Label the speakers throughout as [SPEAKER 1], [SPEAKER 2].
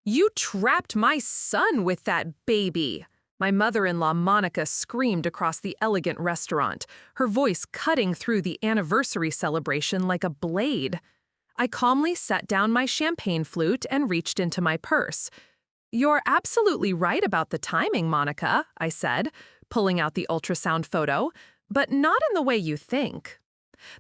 [SPEAKER 1] You trapped my son with that baby! My mother-in-law Monica screamed across the elegant restaurant, her voice cutting through the anniversary celebration like a blade. I calmly set down my champagne flute and reached into my purse. "You're absolutely right about the timing, Monica," I said, pulling out the ultrasound photo, "but not in the way you think."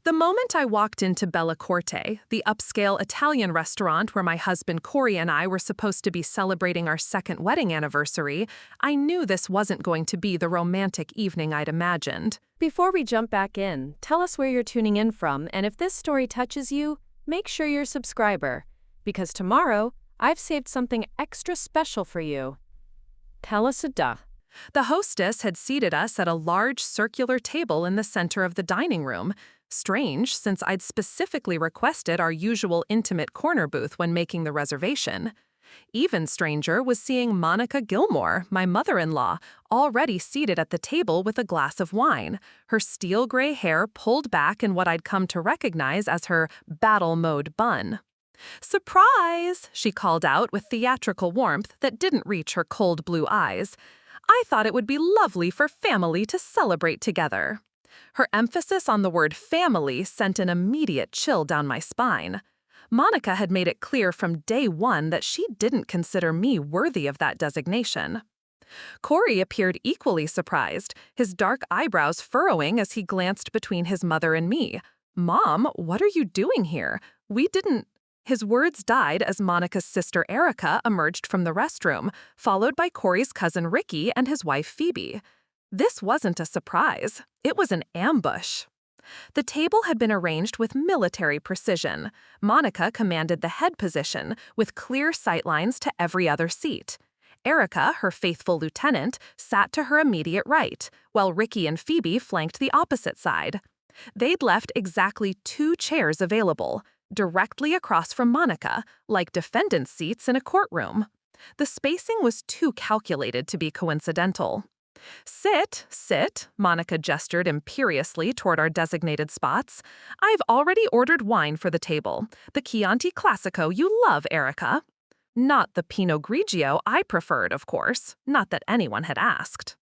[SPEAKER 1] The moment I walked into Bellacorte, the upscale Italian restaurant where my husband Cory and I were supposed to be celebrating our second wedding anniversary, I knew this wasn't going to be the romantic evening I'd imagined.
[SPEAKER 2] Before we jump back in, tell us where you're tuning in from, and if this story touches you, make sure you're a subscriber, because tomorrow, I've saved something extra special for you. Tell us a duh.
[SPEAKER 1] The hostess had seated us at a large circular table in the center of the dining room. Strange, since I'd specifically requested our usual intimate corner booth when making the reservation. Even stranger was seeing Monica Gilmore, my mother-in-law, already seated at the table with a glass of wine, her steel gray hair pulled back in what I'd come to recognize as her battle mode bun. "Surprise!" she called out with theatrical warmth that didn't reach her cold blue eyes. "I thought it would be lovely for family to celebrate together." Her emphasis on the word family sent an immediate chill down my spine. Monica had made it clear from day one that she didn't consider me worthy of that designation. Cory appeared equally surprised, his dark eyebrows furrowing as he glanced between his mother and me. "Mom, what are you doing here? We didn't—" His words died as Monica's sister Erica emerged from the restroom, followed by Cory's cousin Ricky and his wife Phoebe. This wasn't a surprise. It was an ambush. The table had been arranged with military precision. Monica commanded the head position, with clear sightlines to every other seat. Erica, her faithful lieutenant, sat to her immediate right, while Ricky and Phoebe flanked the opposite side. They'd left exactly 2 chairs available, directly across from Monica, like defendants' seats in a courtroom. The spacing was too calculated to be coincidental. "Sit, sit," Monica gestured imperiously toward our designated spots. "I've already ordered wine for the table. The Chianti Classico you love, Erica." Not the Pinot Grigio I preferred, of course, not that anyone had asked.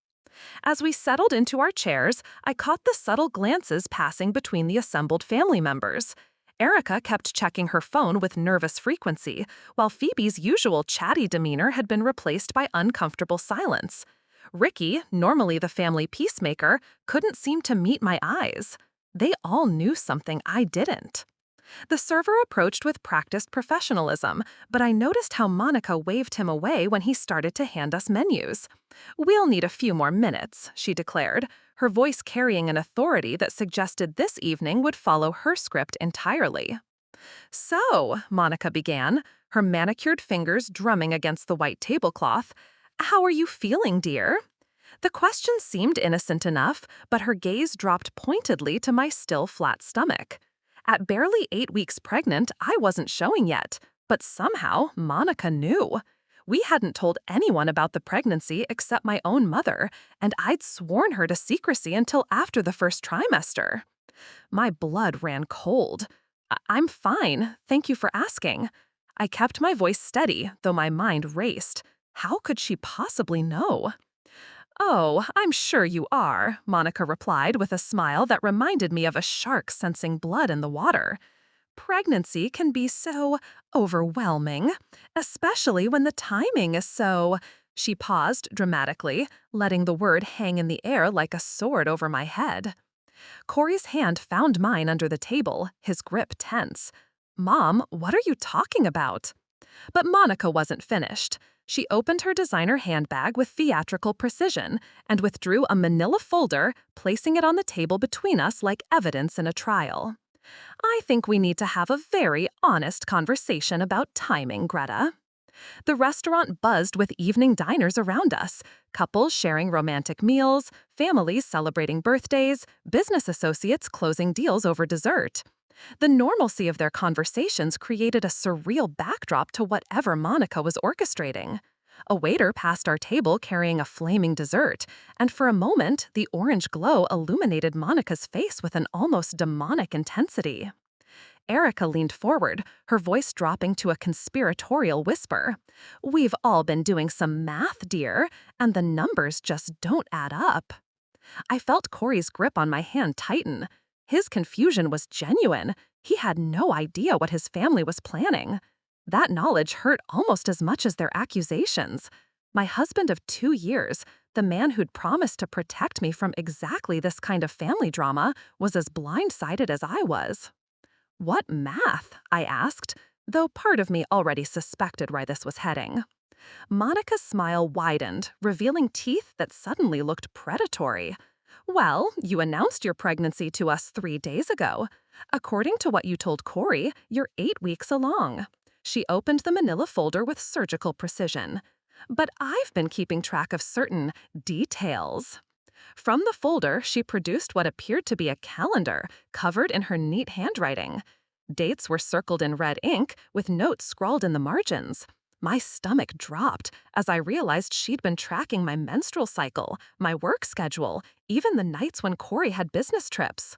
[SPEAKER 1] As we settled into our chairs, I caught the subtle glances passing between the assembled family members. Erica kept checking her phone with nervous frequency, while Phoebe's usual chatty demeanor had been replaced by uncomfortable silence. Ricky, normally the family peacemaker, couldn't seem to meet my eyes. They all knew something I didn't. The server approached with practiced professionalism, but I noticed how Monica waved him away when he started to hand us menus. "We'll need a few more minutes," she declared, her voice carrying an authority that suggested this evening would follow her script entirely. "So," Monica began, her manicured fingers drumming against the white tablecloth, "how are you feeling, dear?" The question seemed innocent enough, but her gaze dropped pointedly to my still flat stomach. At barely 8 weeks pregnant, I wasn't showing yet, but somehow Monica knew. We hadn't told anyone about the pregnancy except my own mother, and I'd sworn her to secrecy until after the first trimester. My blood ran cold. "I'm fine, thank you for asking." I kept my voice steady, though my mind raced. How could she possibly know? "Oh, I'm sure you are," Monica replied with a smile that reminded me of a shark sensing blood in the water. "Pregnancy can be so overwhelming, especially when the timing is so—" She paused dramatically, letting the word hang in the air like a sword over my head. Cory's hand found mine under the table, his grip tense. "Mom, what are you talking about?" But Monica wasn't finished. She opened her designer handbag with theatrical precision and withdrew a manila folder, placing it on the table between us like evidence in a trial. "I think we need to have a very honest conversation about timing, Greta." The restaurant buzzed with evening diners around us, couples sharing romantic meals, families celebrating birthdays, business associates closing deals over dessert. The normalcy of their conversations created a surreal backdrop to whatever Monica was orchestrating. A waiter passed our table carrying a flaming dessert, and for a moment, the orange glow illuminated Monica's face with an almost demonic intensity. Erica leaned forward, her voice dropping to a conspiratorial whisper. "We've all been doing some math, dear, and the numbers just don't add up." I felt Cory's grip on my hand tighten. His confusion was genuine. He had no idea what his family was planning. That knowledge hurt almost as much as their accusations. My husband of 2 years, the man who'd promised to protect me from exactly this kind of family drama, was as blindsided as I was. "What math?" I asked, though part of me already suspected where this was heading. Monica's smile widened, revealing teeth that suddenly looked predatory. "Well, you announced your pregnancy to us 3 days ago. According to what you told Cory, you're 8 weeks along." She opened the manila folder with surgical precision. "But I've been keeping track of certain details." From the folder, she produced what appeared to be a calendar, covered in her neat handwriting. Dates were circled in red ink, with notes scrawled in the margins. My stomach dropped as I realized she'd been tracking my menstrual cycle, my work schedule, even the nights when Cory had business trips.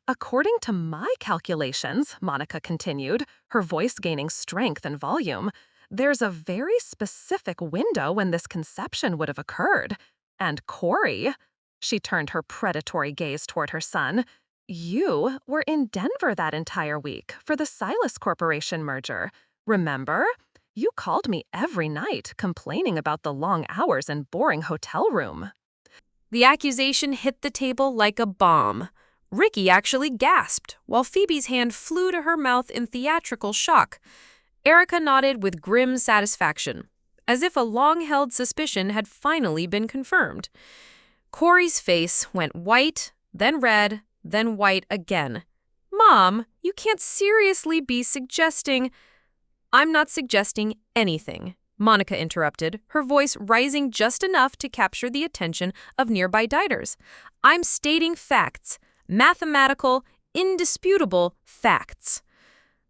[SPEAKER 1] "According to my calculations," Monica continued, her voice gaining strength and volume, "there's a very specific window when this conception would have occurred. And Cory," she turned her predatory gaze toward her son, "you were in Denver that entire week for the Silas Corporation merger. Remember? You called me every night complaining about the long hours and boring hotel room."
[SPEAKER 2] The accusation hit the table like a bomb. Ricky actually gasped, while Phoebe's hand flew to her mouth in theatrical shock. Erica nodded with grim satisfaction, as if a long-held suspicion had finally been confirmed. Cory's face went white, then red, then white again. "Mom, you can't seriously be suggesting—" "I'm not suggesting anything," Monica interrupted, her voice rising just enough to capture the attention of nearby diners. "I'm stating facts. Mathematical, indisputable facts."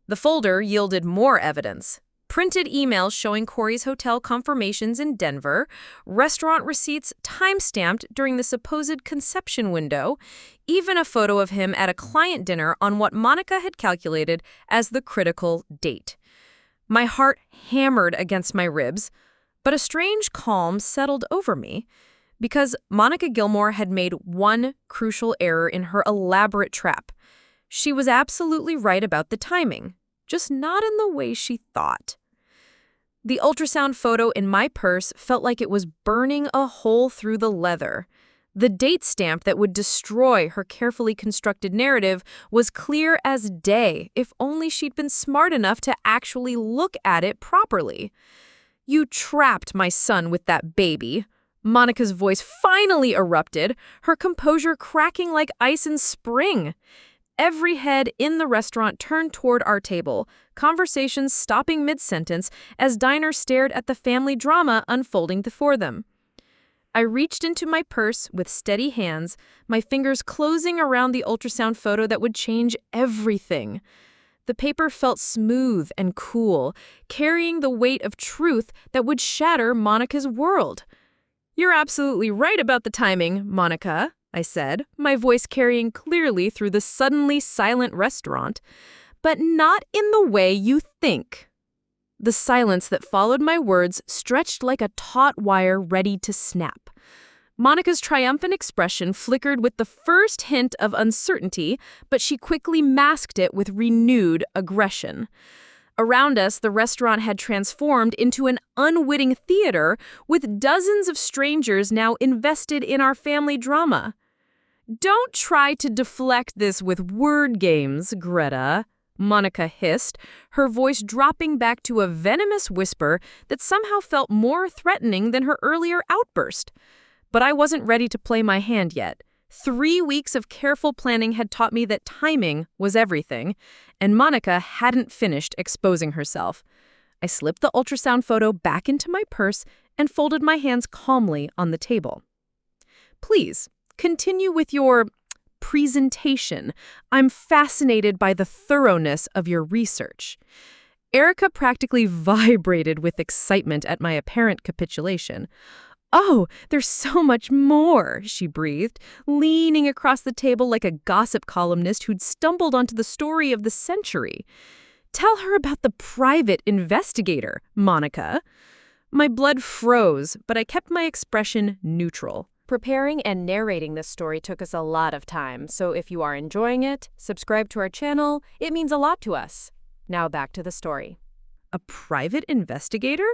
[SPEAKER 2] The folder yielded more evidence. Printed emails showing Cory's hotel confirmations in Denver, restaurant receipts time-stamped during the supposed conception window, even a photo of him at a client dinner on what Monica had calculated as the critical date. My heart hammered against my ribs, but a strange calm settled over me, because Monica Gilmore had made one crucial error in her elaborate trap. She was absolutely right about the timing, just not in the way she thought. The ultrasound photo in my purse felt like it was burning a hole through the leather. The date stamp that would destroy her carefully constructed narrative was clear as day, if only she'd been smart enough to actually look at it properly. "You trapped my son with that baby." Monica's voice finally erupted, her composure cracking like ice in spring. Every head in the restaurant turned toward our table, conversations stopping mid-sentence as diners stared at the family drama unfolding before them. I reached into my purse with steady hands, my fingers closing around the ultrasound photo that would change everything. The paper felt smooth and cool, carrying the weight of truth that would shatter Monica's world. "You're absolutely right about the timing, Monica," I said, my voice carrying clearly through the suddenly silent restaurant, "but not in the way you think." The silence that followed my words stretched like a taut wire ready to snap. Monica's triumphant expression flickered with the first hint of uncertainty, but she quickly masked it with renewed aggression. Around us, the restaurant had transformed into an unwitting theater with dozens of strangers now invested in our family drama. "Don't try to deflect this with word games, Greta," Monica hissed, her voice dropping back to a venomous whisper that somehow felt more threatening than her earlier outburst. But I wasn't ready to play my hand yet. 3 weeks of careful planning had taught me that timing was everything, and Monica hadn't finished exposing herself. I slipped the ultrasound photo back into my purse and folded my hands calmly on the table. "Please, continue with your presentation. I'm fascinated by the thoroughness of your research." Erica practically vibrated with excitement at my apparent capitulation. Oh, there's so much more, she breathed, leaning across the table like a gossip columnist who'd stumbled onto the story of the century. Tell her about the private investigator, Monica. My blood froze, but I kept my expression neutral. Preparing and narrating this story took us a lot of time, so if you are enjoying it, subscribe to our channel. It means a lot to us. Now back to the story. A private investigator?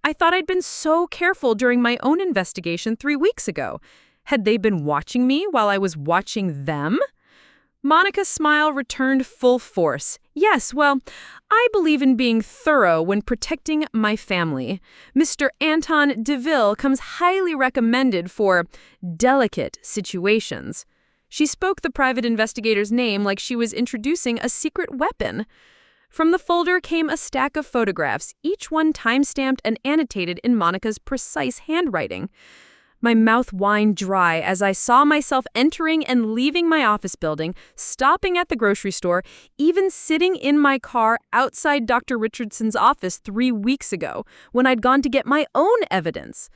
[SPEAKER 2] I thought I'd been so careful during my own investigation 3 weeks ago. Had they been watching me while I was watching them? Monica's smile returned full force. Yes, well, I believe in being thorough when protecting my family. Mr. Anton DeVille comes highly recommended for delicate situations. She spoke the private investigator's name like she was introducing a secret weapon. From the folder came a stack of photographs, each one time-stamped and annotated in Monica's precise handwriting. My mouth whined dry as I saw myself entering and leaving my office building, stopping at the grocery store, even sitting in my car outside Dr. Richardson's office 3 weeks ago, when I'd gone to get my own evidence.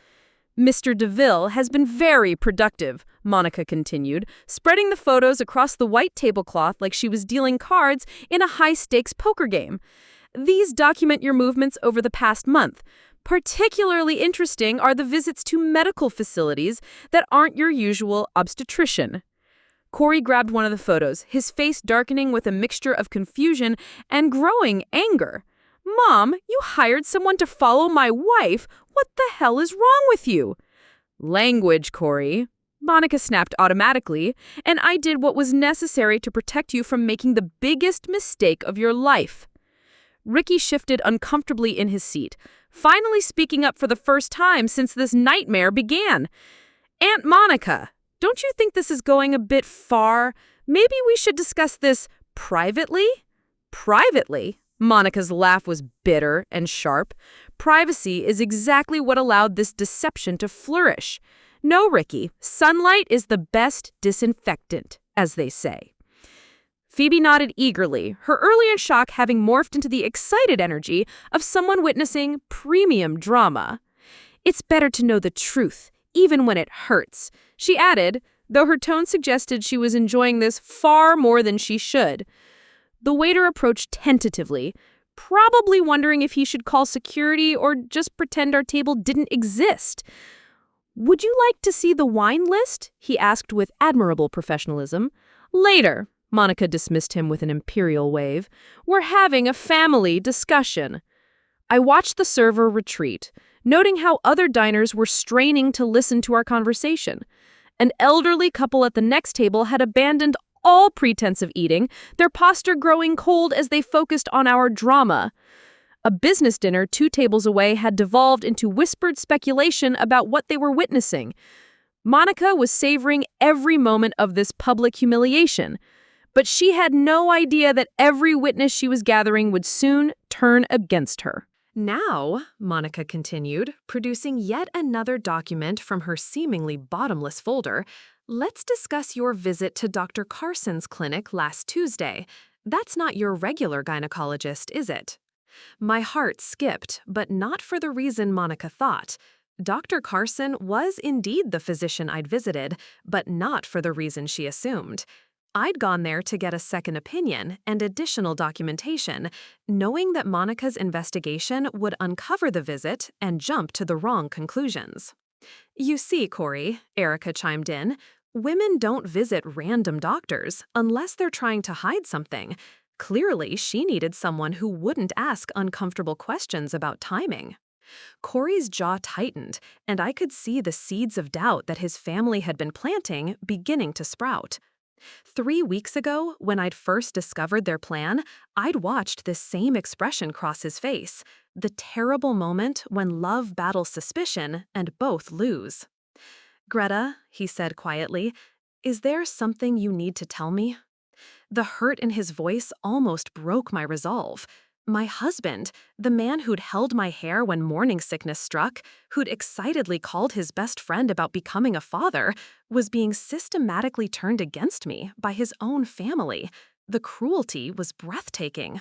[SPEAKER 2] Mr. DeVille has been very productive, Monica continued, spreading the photos across the white tablecloth like she was dealing cards in a high-stakes poker game. These document your movements over the past month. Particularly interesting are the visits to medical facilities that aren't your usual obstetrician. Cory grabbed one of the photos, his face darkening with a mixture of confusion and growing anger. Mom, you hired someone to follow my wife. What the hell is wrong with you? Language, Cory. Monica snapped automatically, and I did what was necessary to protect you from making the biggest mistake of your life. Ricky shifted uncomfortably in his seat, finally speaking up for the first time since this nightmare began. Aunt Monica, don't you think this is going a bit far? Maybe we should discuss this privately? Privately? Monica's laugh was bitter and sharp. Privacy is exactly what allowed this deception to flourish. No, Ricky, sunlight is the best disinfectant, as they say. Phoebe nodded eagerly, her earlier shock having morphed into the excited energy of someone witnessing premium drama. It's better to know the truth, even when it hurts, she added, though her tone suggested she was enjoying this far more than she should. The waiter approached tentatively, probably wondering if he should call security or just pretend our table didn't exist. Would you like to see the wine list? He asked with admirable professionalism. Later, Monica dismissed him with an imperial wave. We're having a family discussion. I watched the server retreat, noting how other diners were straining to listen to our conversation. An elderly couple at the next table had abandoned all pretense of eating, their posture growing cold as they focused on our drama. A business dinner 2 tables away had devolved into whispered speculation about what they were witnessing. Monica was savoring every moment of this public humiliation, but she had no idea that every witness she was gathering would soon turn against her. Now, Monica continued, producing yet another document from her seemingly bottomless folder, let's discuss your visit to Dr. Carson's clinic last Tuesday. That's not your regular gynecologist, is it? My heart skipped, but not for the reason Monica thought. Dr. Carson was indeed the physician I'd visited, but not for the reason she assumed. I'd gone there to get a second opinion and additional documentation, knowing that Monica's investigation would uncover the visit and jump to the wrong conclusions. You see, Cory, Erica chimed in, women don't visit random doctors unless they're trying to hide something. Clearly, she needed someone who wouldn't ask uncomfortable questions about timing. Cory's jaw tightened, and I could see the seeds of doubt that his family had been planting beginning to sprout. 3 weeks ago, when I'd first discovered their plan, I'd watched this same expression cross his face, the terrible moment when love battles suspicion and both lose. Greta, he said quietly, is there something you need to tell me? The hurt in his voice almost broke my resolve. My husband, the man who'd held my hair when morning sickness struck, who'd excitedly called his best friend about becoming a father, was being systematically turned against me by his own family. The cruelty was breathtaking.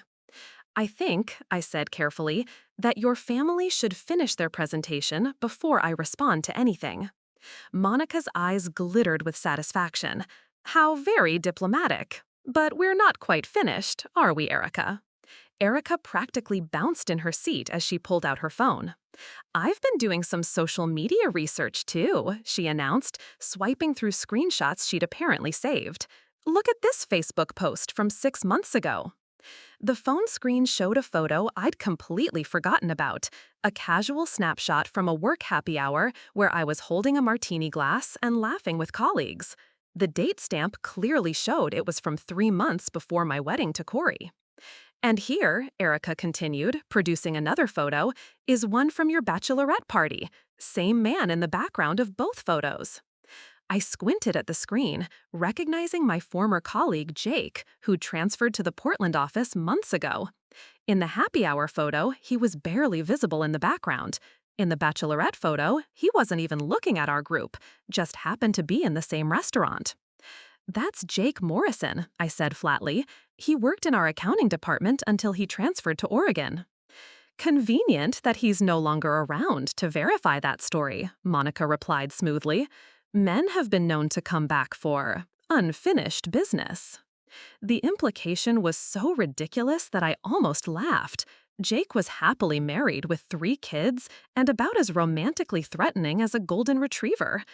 [SPEAKER 1] I think, I said carefully, that your family should finish their presentation before I respond to anything. Monica's eyes glittered with satisfaction. How very diplomatic. But we're not quite finished, are we, Erica? Erica practically bounced in her seat as she pulled out her phone. I've been doing some social media research too, she announced, swiping through screenshots she'd apparently saved. Look at this Facebook post from 6 months ago. The phone screen showed a photo I'd completely forgotten about, a casual snapshot from a work happy hour where I was holding a martini glass and laughing with colleagues. The date stamp clearly showed it was from 3 months before my wedding to Cory. And here, Erica continued, producing another photo, is one from your bachelorette party. Same man in the background of both photos. I squinted at the screen, recognizing my former colleague, Jake, who transferred to the Portland office months ago. In the happy hour photo, he was barely visible in the background. In the bachelorette photo, he wasn't even looking at our group, just happened to be in the same restaurant. That's Jake Morrison, I said flatly. He worked in our accounting department until he transferred to Oregon. Convenient that he's no longer around to verify that story, Monica replied smoothly. Men have been known to come back for unfinished business. The implication was so ridiculous that I almost laughed. Jake was happily married with 3 kids and about as romantically threatening as a golden retriever.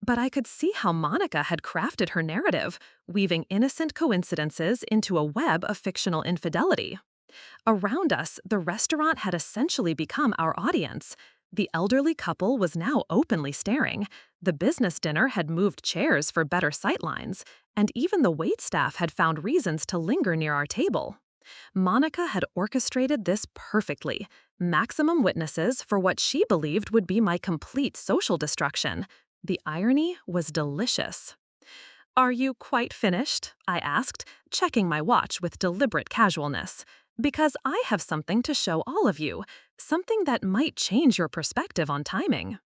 [SPEAKER 1] But I could see how Monica had crafted her narrative, weaving innocent coincidences into a web of fictional infidelity. Around us, the restaurant had essentially become our audience. The elderly couple was now openly staring. The business dinner had moved chairs for better sightlines, and even the waitstaff had found reasons to linger near our table. Monica had orchestrated this perfectly. Maximum witnesses for what she believed would be my complete social destruction. The irony was delicious. "Are you quite finished?" I asked, checking my watch with deliberate casualness. "Because I have something to show all of you, something that might change your perspective on timing."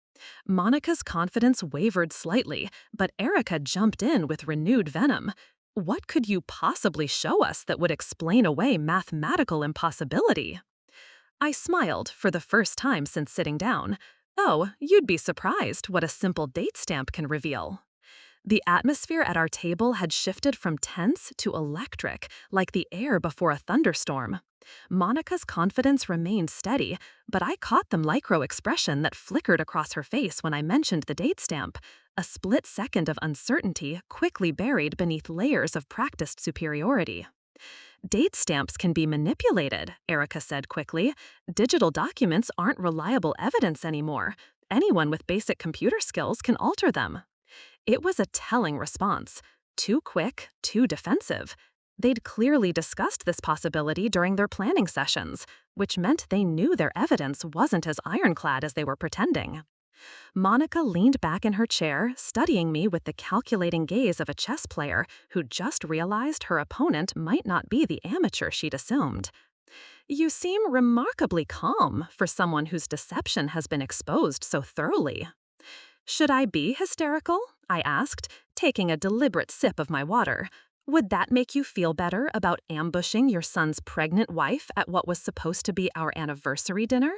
[SPEAKER 1] Monica's confidence wavered slightly, but Erica jumped in with renewed venom. What could you possibly show us that would explain away mathematical impossibility? I smiled for the first time since sitting down. Oh, you'd be surprised what a simple date stamp can reveal. The atmosphere at our table had shifted from tense to electric, like the air before a thunderstorm. Monica's confidence remained steady, but I caught the micro-expression that flickered across her face when I mentioned the date stamp, a split second of uncertainty quickly buried beneath layers of practiced superiority. "Date stamps can be manipulated," Erica said quickly. "Digital documents aren't reliable evidence anymore. Anyone with basic computer skills can alter them." It was a telling response. Too quick, too defensive. They'd clearly discussed this possibility during their planning sessions, which meant they knew their evidence wasn't as ironclad as they were pretending. Monica leaned back in her chair, studying me with the calculating gaze of a chess player who just realized her opponent might not be the amateur she'd assumed. "You seem remarkably calm for someone whose deception has been exposed so thoroughly." "Should I be hysterical?" I asked, taking a deliberate sip of my water. "Would that make you feel better about ambushing your son's pregnant wife at what was supposed to be our anniversary dinner?"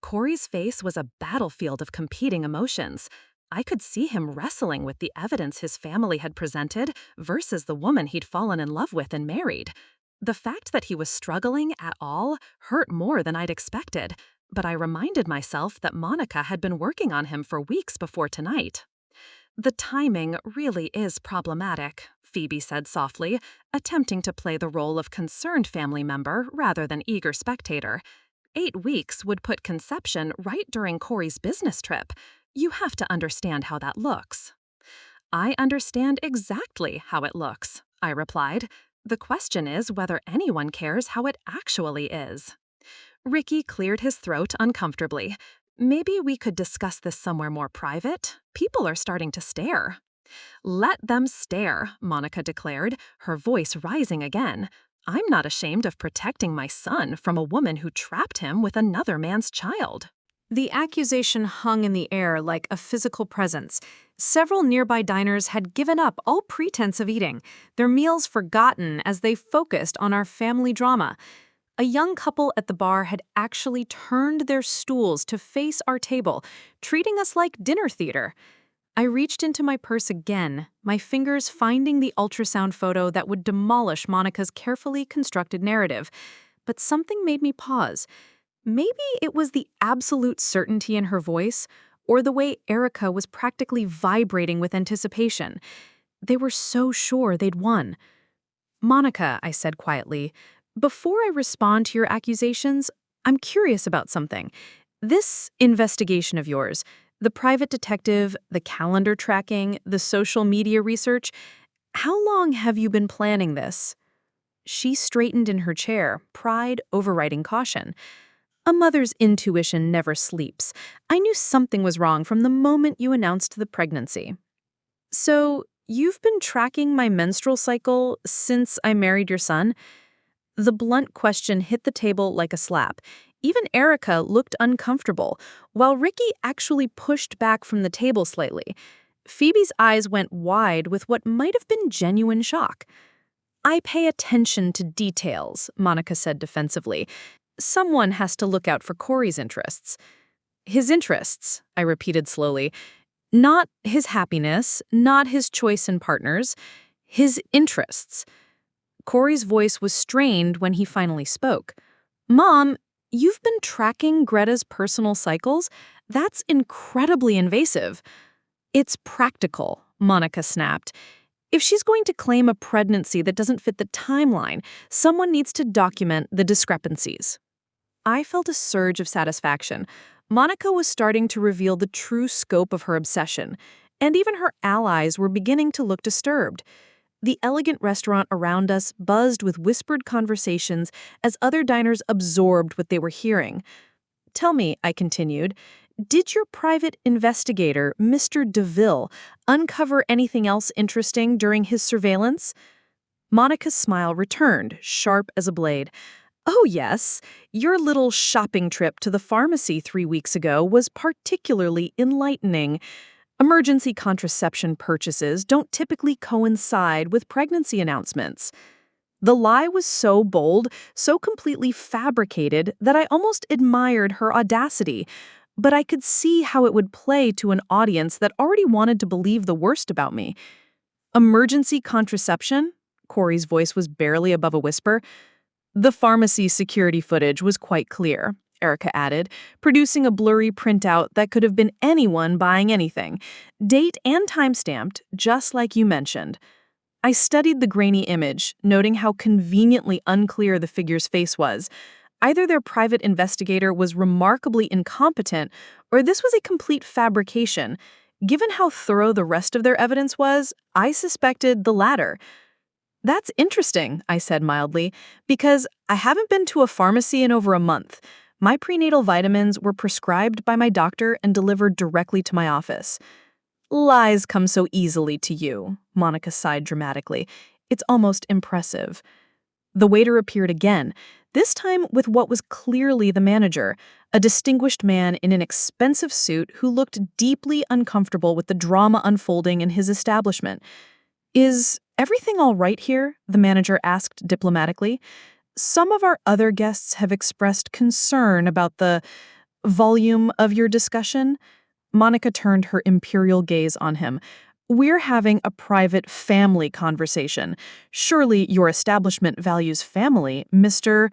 [SPEAKER 1] Cory's face was a battlefield of competing emotions. I could see him wrestling with the evidence his family had presented versus the woman he'd fallen in love with and married. The fact that he was struggling at all hurt more than I'd expected, but I reminded myself that Monica had been working on him for weeks before tonight. "The timing really is problematic," Phoebe said softly, attempting to play the role of concerned family member rather than eager spectator. 8 weeks would put conception right during Cory's business trip. You have to understand how that looks." "I understand exactly how it looks," I replied. "The question is whether anyone cares how it actually is." Ricky cleared his throat uncomfortably. "Maybe we could discuss this somewhere more private. People are starting to stare." "Let them stare," Monica declared, her voice rising again. "I'm not ashamed of protecting my son from a woman who trapped him with another man's child."
[SPEAKER 2] The accusation hung in the air like a physical presence. Several nearby diners had given up all pretense of eating, their meals forgotten as they focused on our family drama. A young couple at the bar had actually turned their stools to face our table, treating us like dinner theater. I reached into my purse again, my fingers finding the ultrasound photo that would demolish Monica's carefully constructed narrative. But something made me pause. Maybe it was the absolute certainty in her voice, or the way Erica was practically vibrating with anticipation. They were so sure they'd won. "Monica," I said quietly, "before I respond to your accusations, I'm curious about something. This investigation of yours, the private detective, the calendar tracking, the social media research, how long have you been planning this?" She straightened in her chair, pride overriding caution. "A mother's intuition never sleeps. I knew something was wrong from the moment you announced the pregnancy." "So, you've been tracking my menstrual cycle since I married your son?" The blunt question hit the table like a slap. Even Erica looked uncomfortable, while Ricky actually pushed back from the table slightly. Phoebe's eyes went wide with what might have been genuine shock. "I pay attention to details," Monica said defensively. "Someone has to look out for Cory's interests." "His interests," I repeated slowly. "Not his happiness, not his choice in partners. His interests." Cory's voice was strained when he finally spoke. "Mom, you've been tracking Greta's personal cycles? That's incredibly invasive." "It's practical," Monica snapped. "If she's going to claim a pregnancy that doesn't fit the timeline, someone needs to document the discrepancies." I felt a surge of satisfaction. Monica was starting to reveal the true scope of her obsession, and even her allies were beginning to look disturbed. The elegant restaurant around us buzzed with whispered conversations as other diners absorbed what they were hearing. "Tell me," I continued, "did your private investigator, Mr. DeVille, uncover anything else interesting during his surveillance?" Monica's smile returned, sharp as a blade. "Oh, yes. Your little shopping trip to the pharmacy 3 weeks ago was particularly enlightening. Emergency contraception purchases don't typically coincide with pregnancy announcements." The lie was so bold, so completely fabricated, that I almost admired her audacity. But I could see how it would play to an audience that already wanted to believe the worst about me. "Emergency contraception?" Cory's voice was barely above a whisper. "The pharmacy security footage was quite clear," Erica added, producing a blurry printout that could have been anyone buying anything. "Date and time-stamped, just like you mentioned." I studied the grainy image, noting how conveniently unclear the figure's face was. Either their private investigator was remarkably incompetent, or this was a complete fabrication. Given how thorough the rest of their evidence was, I suspected the latter. "That's interesting," I said mildly, "because I haven't been to a pharmacy in over a month. My prenatal vitamins were prescribed by my doctor and delivered directly to my office." "Lies come so easily to you," Monica sighed dramatically. "It's almost impressive." The waiter appeared again, this time with what was clearly the manager, a distinguished man in an expensive suit who looked deeply uncomfortable with the drama unfolding in his establishment. "Is everything all right here?" the manager asked diplomatically. "Some of our other guests have expressed concern about the volume of your discussion." Monica turned her imperial gaze on him. "We're having a private family conversation. Surely your establishment values family, Mr.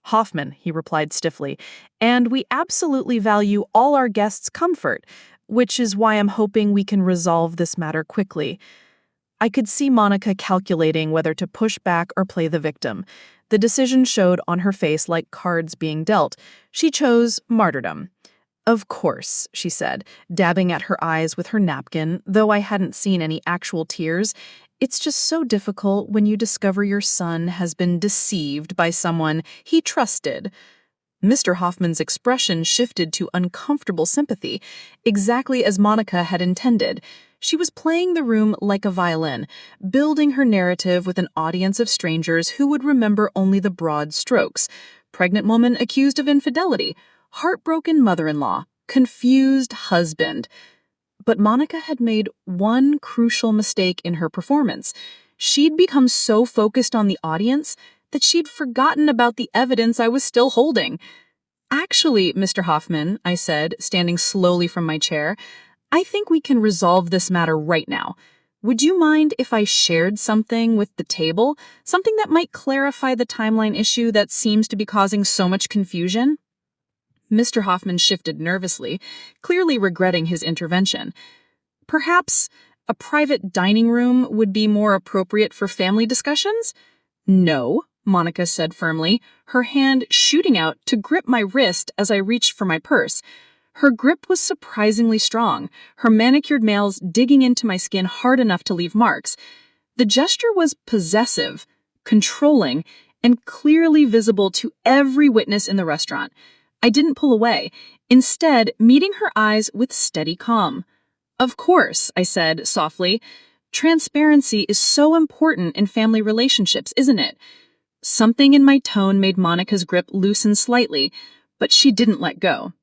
[SPEAKER 2] Hoffman," he replied stiffly. "And we absolutely value all our guests' comfort, which is why I'm hoping we can resolve this matter quickly." I could see Monica calculating whether to push back or play the victim. The decision showed on her face like cards being dealt. She chose martyrdom. "Of course," she said, dabbing at her eyes with her napkin, though I hadn't seen any actual tears. "It's just so difficult when you discover your son has been deceived by someone he trusted." Mr. Hoffman's expression shifted to uncomfortable sympathy, exactly as Monica had intended. She was playing the room like a violin, building her narrative with an audience of strangers who would remember only the broad strokes. Pregnant woman accused of infidelity, heartbroken mother-in-law, confused husband. But Monica had made one crucial mistake in her performance. She'd become so focused on the audience
[SPEAKER 3] that she'd forgotten about the evidence I was still holding. "Actually, Mr. Hoffman," I said, standing slowly from my chair, "I think we can resolve this matter right now. Would you mind if I shared something with the table? Something that might clarify the timeline issue that seems to be causing so much confusion?" Mr. Hoffman shifted nervously, clearly regretting his intervention. "Perhaps a private dining room would be more appropriate for family discussions?" "No," Monica said firmly, her hand shooting out to grip my wrist as I reached for my purse. Her grip was surprisingly strong, her manicured nails digging into my skin hard enough to leave marks. The gesture was possessive, controlling, and clearly visible to every witness in the restaurant. I didn't pull away, instead meeting her eyes with steady calm. "Of course," I said softly. "Transparency is so important in family relationships, isn't it?" Something in my tone made Monica's grip loosen slightly, but she didn't let go.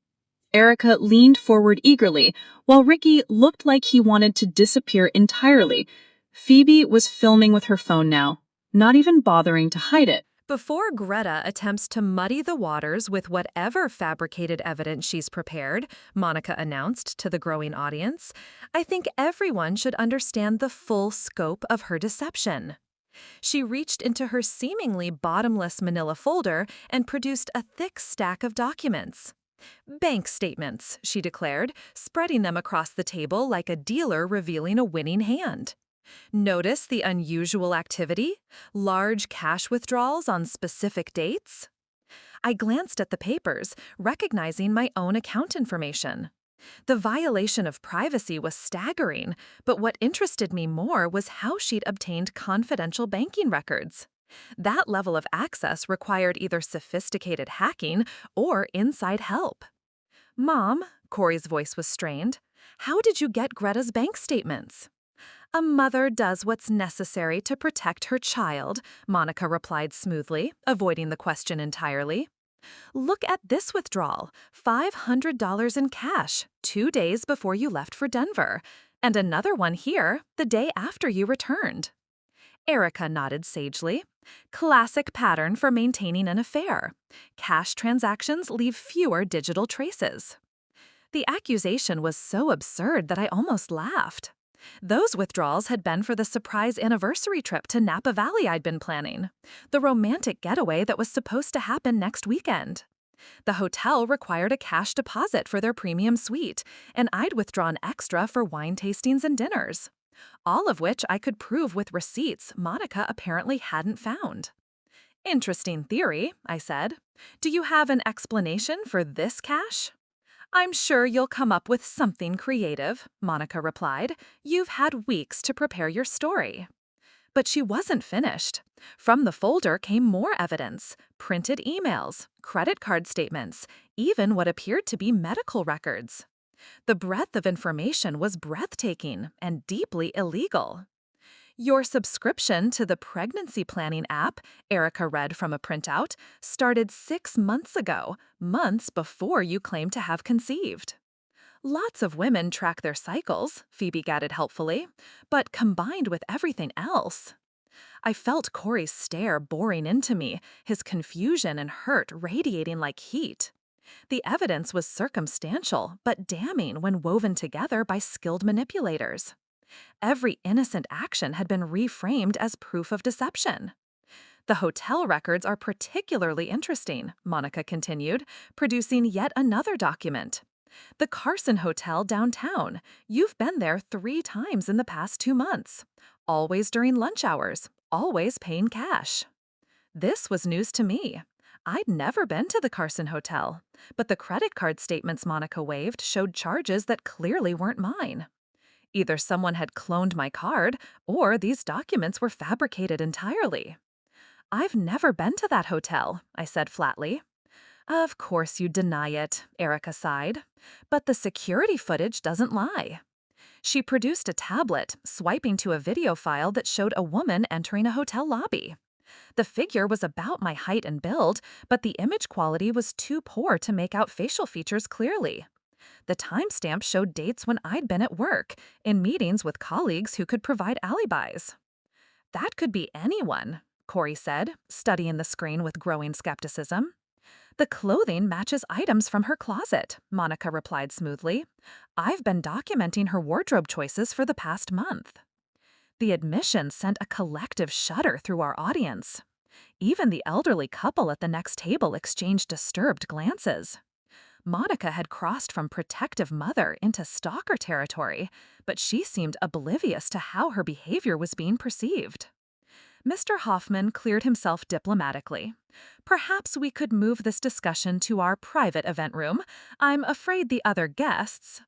[SPEAKER 3] Erica leaned forward eagerly, while Ricky looked like he wanted to disappear entirely. Phoebe was filming with her phone now, not even bothering to hide it.
[SPEAKER 1] Before Greta attempts to muddy the waters with whatever fabricated evidence she's prepared, Monica announced to the growing audience, I think everyone should understand the full scope of her deception. She reached into her seemingly bottomless manila folder and produced a thick stack of documents. "Bank statements," she declared, spreading them across the table like a dealer revealing a winning hand. "Notice the unusual activity? Large cash withdrawals on specific dates?" I glanced at the papers, recognizing my own account information. The violation of privacy was staggering, but what interested me more was how she'd obtained confidential banking records. That level of access required either sophisticated hacking or inside help. "Mom," Cory's voice was strained, "how did you get Greta's bank statements?" "A mother does what's necessary to protect her child," Monica replied smoothly, avoiding the question entirely. "Look at this withdrawal, $500 in cash, 2 days before you left for Denver, and another one here, the day after you returned." Erica nodded sagely. "Classic pattern for maintaining an affair. Cash transactions leave fewer digital traces." The accusation was so absurd that I almost laughed. Those withdrawals had been for the surprise anniversary trip to Napa Valley I'd been planning, the romantic getaway that was supposed to happen next weekend. The hotel required a cash deposit for their premium suite, and I'd withdrawn extra for wine tastings and dinners. All of which I could prove with receipts Monica apparently hadn't found. "Interesting theory," I said. "Do you have an explanation for this cash?" "I'm sure you'll come up with something creative," Monica replied. "You've had weeks to prepare your story." But she wasn't finished. From the folder came more evidence: printed emails, credit card statements, even what appeared to be medical records. The breadth of information was breathtaking and deeply illegal. "Your subscription to the pregnancy planning app," Erica read from a printout, "started 6 months ago, months before you claimed to have conceived." "Lots of women track their cycles," Phoebe gathered helpfully, "but combined with everything else." I felt Cory's stare boring into me, his confusion and hurt radiating like heat. The evidence was circumstantial, but damning when woven together by skilled manipulators. Every innocent action had been reframed as proof of deception. "The hotel records are particularly interesting," Monica continued, producing yet another document. "The Carson Hotel downtown. You've been there 3 times in the past 2 months. Always during lunch hours, always paying cash." This was news to me. I'd never been to the Carson Hotel, but the credit card statements Monica waved showed charges that clearly weren't mine. Either someone had cloned my card, or these documents were fabricated entirely. "I've never been to that hotel," I said flatly. "Of course you deny it," Erica sighed. "But the security footage doesn't lie." She produced a tablet, swiping to a video file that showed a woman entering a hotel lobby. The figure was about my height and build, but the image quality was too poor to make out facial features clearly. The timestamp showed dates when I'd been at work, in meetings with colleagues who could provide alibis. "That could be anyone," Cory said, studying the screen with growing skepticism. The clothing matches items from her closet, Monica replied smoothly. I've been documenting her wardrobe choices for the past month. The admission sent a collective shudder through our audience. Even the elderly couple at the next table exchanged disturbed glances. Monica had crossed from protective mother into stalker territory, but she seemed oblivious to how her behavior was being perceived. Mr. Hoffman cleared himself diplomatically. Perhaps we could move this discussion to our private event room. I'm afraid the other guests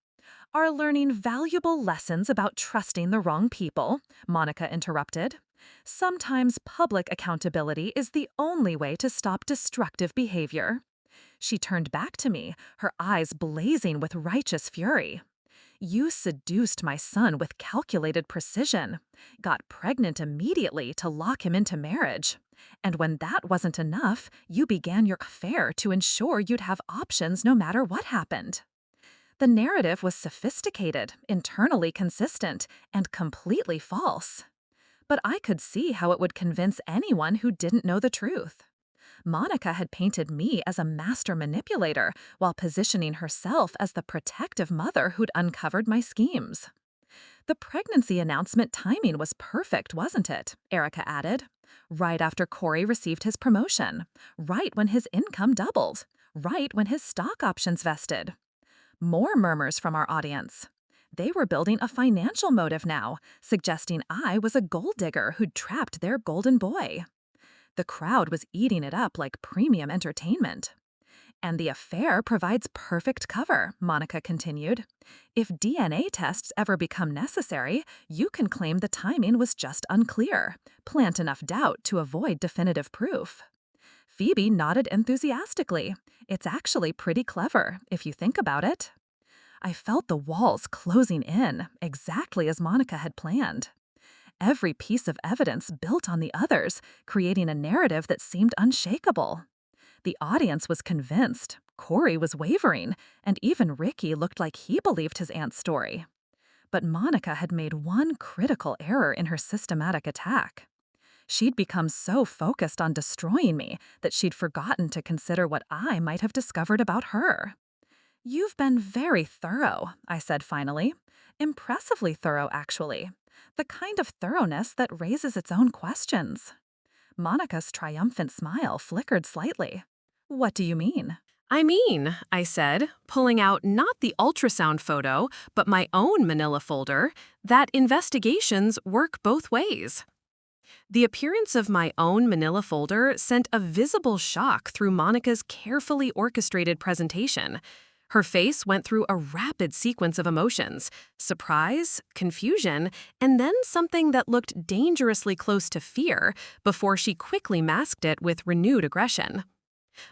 [SPEAKER 1] are learning valuable lessons about trusting the wrong people, Monica interrupted. Sometimes public accountability is the only way to stop destructive behavior. She turned back to me, her eyes blazing with righteous fury. You seduced my son with calculated precision, got pregnant immediately to lock him into marriage. And when that wasn't enough, you began your affair to ensure you'd have options no matter what happened. The narrative was sophisticated, internally consistent, and completely false. But I could see how it would convince anyone who didn't know the truth. Monica had painted me as a master manipulator while positioning herself as the protective mother who'd uncovered my schemes. The pregnancy announcement timing was perfect, wasn't it? Erica added. Right after Cory received his promotion. Right when his income doubled. Right when his stock options vested. More murmurs from our audience. They were building a financial motive now, suggesting I was a gold digger who'd trapped their golden boy. The crowd was eating it up like premium entertainment. And the affair provides perfect cover, Monica continued. If DNA tests ever become necessary, you can claim the timing was just unclear. Plant enough doubt to avoid definitive proof. Phoebe nodded enthusiastically. It's actually pretty clever, if you think about it. I felt the walls closing in, exactly as Monica had planned. Every piece of evidence built on the others, creating a narrative that seemed unshakable. The audience was convinced, Cory was wavering, and even Ricky looked like he believed his aunt's story. But Monica had made one critical error in her systematic attack. She'd become so focused on destroying me that she'd forgotten to consider what I might have discovered about her. You've been very thorough, I said finally. Impressively thorough, actually. The kind of thoroughness that raises its own questions. Monica's triumphant smile flickered slightly. What do you mean?
[SPEAKER 2] I said, pulling out not the ultrasound photo, but my own manila folder, that investigations work both ways. The appearance of my own manila folder sent a visible shock through Monica's carefully orchestrated presentation. Her face went through a rapid sequence of emotions, surprise, confusion, and then something that looked dangerously close to fear before she quickly masked it with renewed aggression.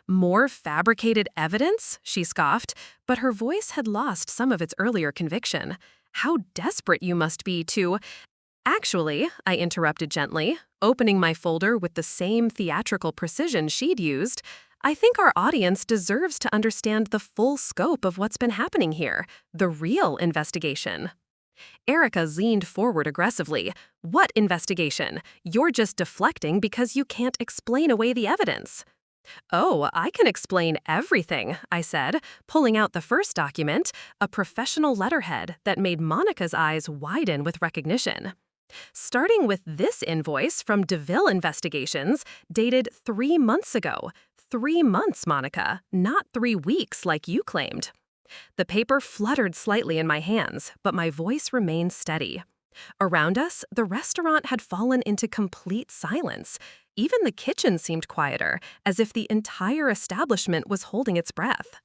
[SPEAKER 2] More fabricated evidence? She scoffed, but her voice had lost some of its earlier conviction. How desperate you must be to— Actually, I interrupted gently, opening my folder with the same theatrical precision she'd used. I think our audience deserves to understand the full scope of what's been happening here, the real investigation. Erica leaned forward aggressively. What investigation? You're just deflecting because you can't explain away the evidence. Oh, I can explain everything, I said, pulling out the first document, a professional letterhead that made Monica's eyes widen with recognition. Starting with this invoice from DeVille Investigations, dated 3 months ago. 3 months, Monica, not 3 weeks like you claimed. The paper fluttered slightly in my hands, but my voice remained steady. Around us, the restaurant had fallen into complete silence. Even the kitchen seemed quieter, as if the entire establishment was holding its breath.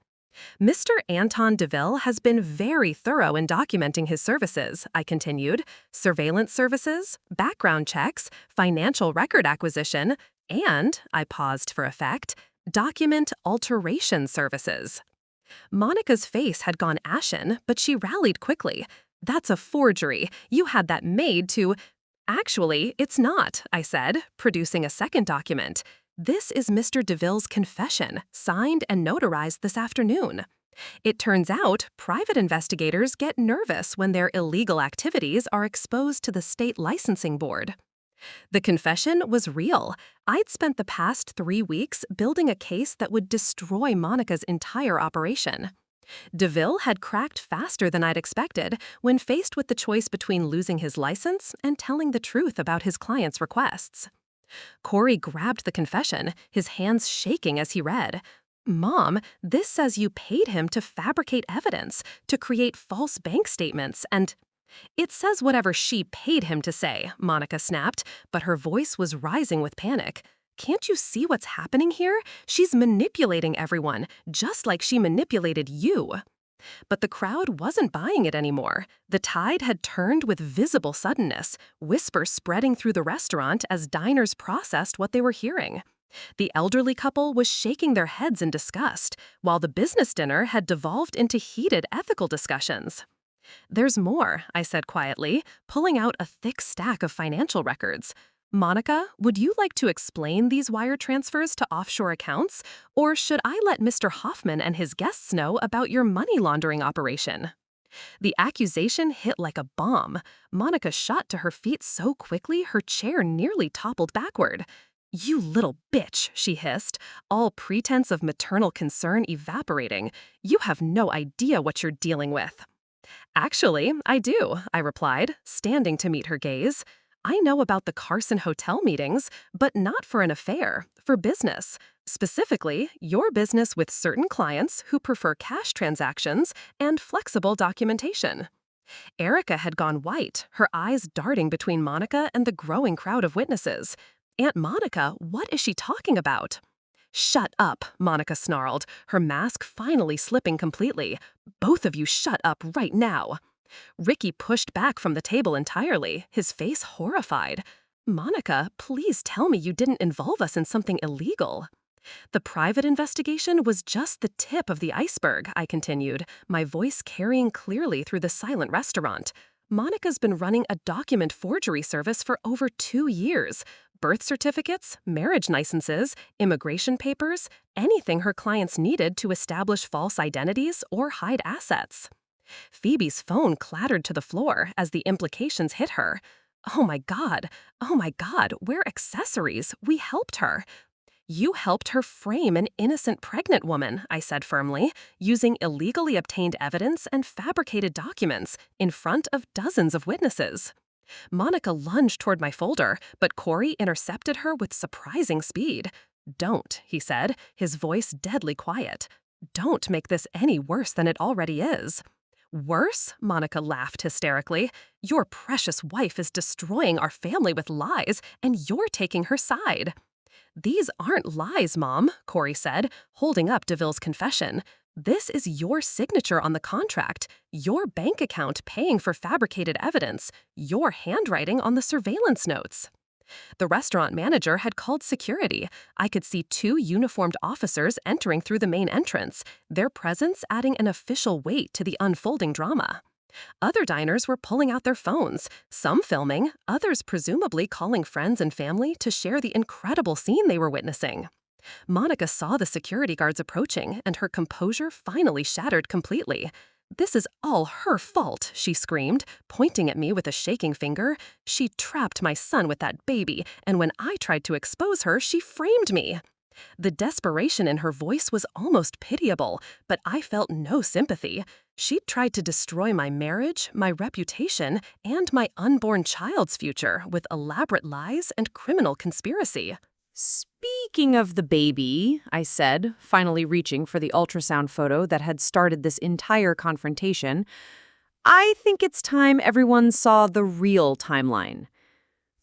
[SPEAKER 2] Mr. Anton DeVille has been very thorough in documenting his services, I continued. Surveillance services, background checks, financial record acquisition, and, I paused for effect, document alteration services. Monica's face had gone ashen, but she rallied quickly. That's a forgery. You had that made to— Actually, it's not, I said, producing a second document. This is Mr. DeVille's confession, signed and notarized this afternoon. It turns out private investigators get nervous when their illegal activities are exposed to the state licensing board.
[SPEAKER 1] The confession was real. I'd spent the past 3 weeks building a case that would destroy Monica's entire operation. DeVille had cracked faster than I'd expected when faced with the choice between losing his license and telling the truth about his client's requests. Cory grabbed the confession, his hands shaking as he read. "Mom, this says you paid him to fabricate evidence, to create false bank statements, and—" "It says whatever she paid him to say," Monica snapped, but her voice was rising with panic. "Can't you see what's happening here? She's manipulating everyone, just like she manipulated you." But the crowd wasn't buying it anymore. The tide had turned with visible suddenness, whispers spreading through the restaurant as diners processed what they were hearing. The elderly couple was shaking their heads in disgust, while the business dinner had devolved into heated ethical discussions. "There's more," I said quietly, pulling out a thick stack of financial records. "Monica, would you like to explain these wire transfers to offshore accounts, or should I let Mr. Hoffman and his guests know about your money laundering operation?" The accusation hit like a bomb. Monica shot to her feet so quickly her chair nearly toppled backward. "You little bitch," she hissed, all pretense of maternal concern evaporating. "You have no idea what you're dealing with." "Actually, I do," I replied, standing to meet her gaze. "I know about the Carson Hotel meetings, but not for an affair, for business. Specifically, your business with certain clients who prefer cash transactions and flexible documentation." Erica had gone white, her eyes darting between Monica and the growing crowd of witnesses. "Aunt Monica, what is she talking about?" "Shut up," Monica snarled, her mask finally slipping completely. "Both of you shut up right now." Ricky pushed back from the table entirely, his face horrified. "Monica, please tell me you didn't involve us in something illegal." "The private investigation was just the tip of the iceberg," I continued, my voice carrying clearly through the silent restaurant. "Monica's been running a document forgery service for over 2 years. Birth certificates, marriage licenses, immigration papers, anything her clients needed to establish false identities or hide assets." Phoebe's phone clattered to the floor as the implications hit her. Oh my God, we're accessories. We helped her." "You helped her frame an innocent pregnant woman," I said firmly, using illegally obtained evidence and fabricated documents in front of dozens of witnesses. Monica lunged toward my folder, but Cory intercepted her with surprising speed. "Don't," he said, his voice deadly quiet. "Don't make this any worse than it already is." "Worse?" Monica laughed hysterically. "Your precious wife is destroying our family with lies, and you're taking her side." "These aren't lies, Mom," Cory said, holding up DeVille's confession. "This is your signature on the contract, your bank account paying for fabricated evidence, your handwriting on the surveillance notes." The restaurant manager had called security. I could see 2 uniformed officers entering through the main entrance, their presence adding an official weight to the unfolding drama. Other diners were pulling out their phones, some filming, others presumably calling friends and family to share the incredible scene they were witnessing. Monica saw the security guards approaching, and her composure finally shattered completely. "This is all her fault," she screamed, pointing at me with a shaking finger. "She trapped my son with that baby, and when I tried to expose her, she framed me." The desperation in her voice was almost pitiable, but I felt no sympathy. She'd tried to destroy my marriage, my reputation, and my unborn child's future with elaborate lies and criminal conspiracy.
[SPEAKER 2] "Speaking of the baby," I said, finally reaching for the ultrasound photo that had started this entire confrontation, "I think it's time everyone saw the real timeline."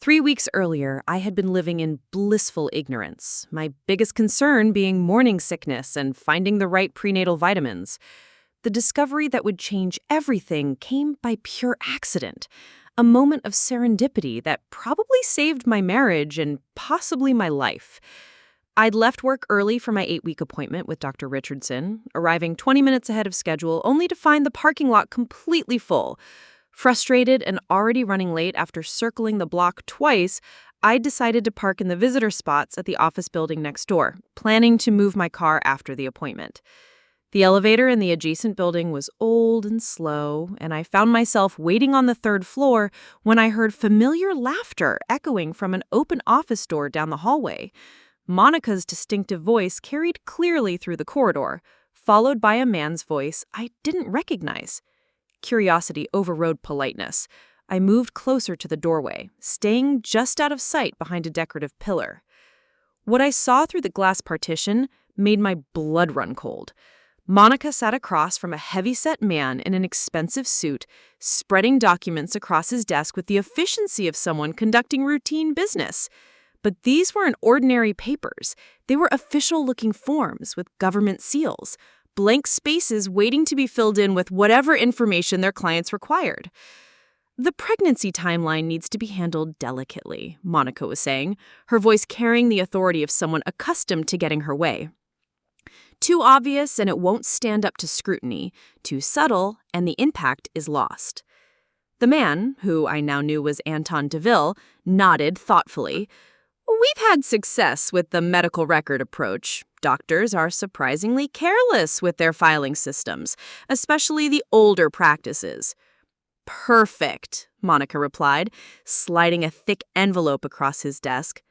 [SPEAKER 2] 3 weeks earlier, I had been living in blissful ignorance, my biggest concern being morning sickness and finding the right prenatal vitamins. The discovery that would change everything came by pure accident, a moment of serendipity that probably saved my marriage and possibly my life. I'd left work early for my 8-week appointment with Dr. Richardson, arriving 20 minutes ahead of schedule only to find the parking lot completely full. Frustrated and already running late after circling the block twice, I decided to park in the visitor spots at the office building next door, planning to move my car after the appointment. The elevator in the adjacent building was old and slow, and I found myself waiting on the third floor when I heard familiar laughter echoing from an open office door down the hallway. Monica's distinctive voice carried clearly through the corridor, followed by a man's voice I didn't recognize. Curiosity overrode politeness. I moved closer to the doorway, staying just out of sight behind a decorative pillar. What I saw through the glass partition made my blood run cold. Monica sat across from a heavy-set man in an expensive suit, spreading documents across his desk with the efficiency of someone conducting routine business. But these weren't ordinary papers. They were official-looking forms with government seals, blank spaces waiting to be filled in with whatever information their clients required. The pregnancy timeline needs to be handled delicately, Monica was saying, her voice carrying the authority of someone accustomed to getting her way. Too obvious and it won't stand up to scrutiny. Too subtle and the impact is lost. The man, who I now knew was Anton DeVille, nodded thoughtfully. We've had success with the medical record approach. Doctors are surprisingly careless with their filing systems, especially the older practices. Perfect, Monica replied, sliding a thick envelope across his desk.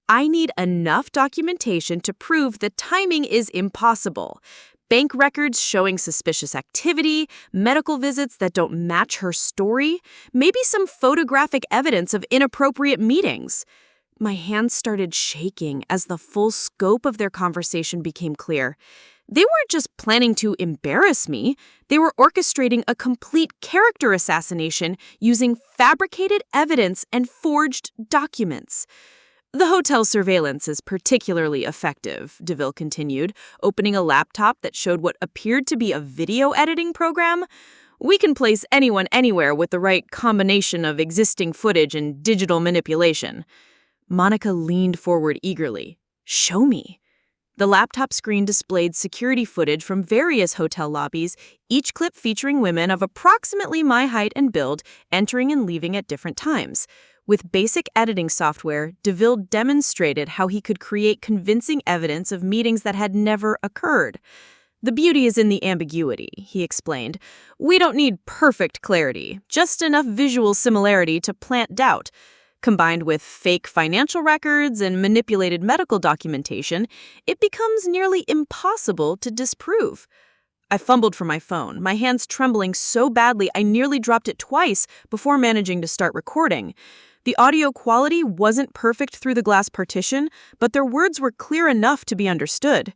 [SPEAKER 2] I need enough documentation to prove the timing is impossible. Bank records showing suspicious activity, medical visits that don't match her story, maybe some photographic evidence of inappropriate meetings. My hands started shaking as the full scope of their conversation became clear. They weren't just planning to embarrass me. They were orchestrating a complete character assassination using fabricated evidence and forged documents. The hotel surveillance is particularly effective, DeVille continued, opening a laptop that showed what appeared to be a video editing program. We can place anyone anywhere with the right combination of existing footage and digital manipulation. Monica leaned forward eagerly. Show me. The laptop screen displayed security footage from various hotel lobbies, each clip featuring women of approximately my height and build entering and leaving at different times. With basic editing software, DeVille demonstrated how he could create convincing evidence of meetings that had never occurred. The beauty is in the ambiguity, he explained. We don't need perfect clarity, just enough visual similarity to plant doubt. Combined with fake financial records and manipulated medical documentation, it becomes nearly impossible to disprove. I fumbled for my phone, my hands trembling so badly I nearly dropped it twice before managing to start recording. The audio quality wasn't perfect through the glass partition, but their words were clear enough to be understood.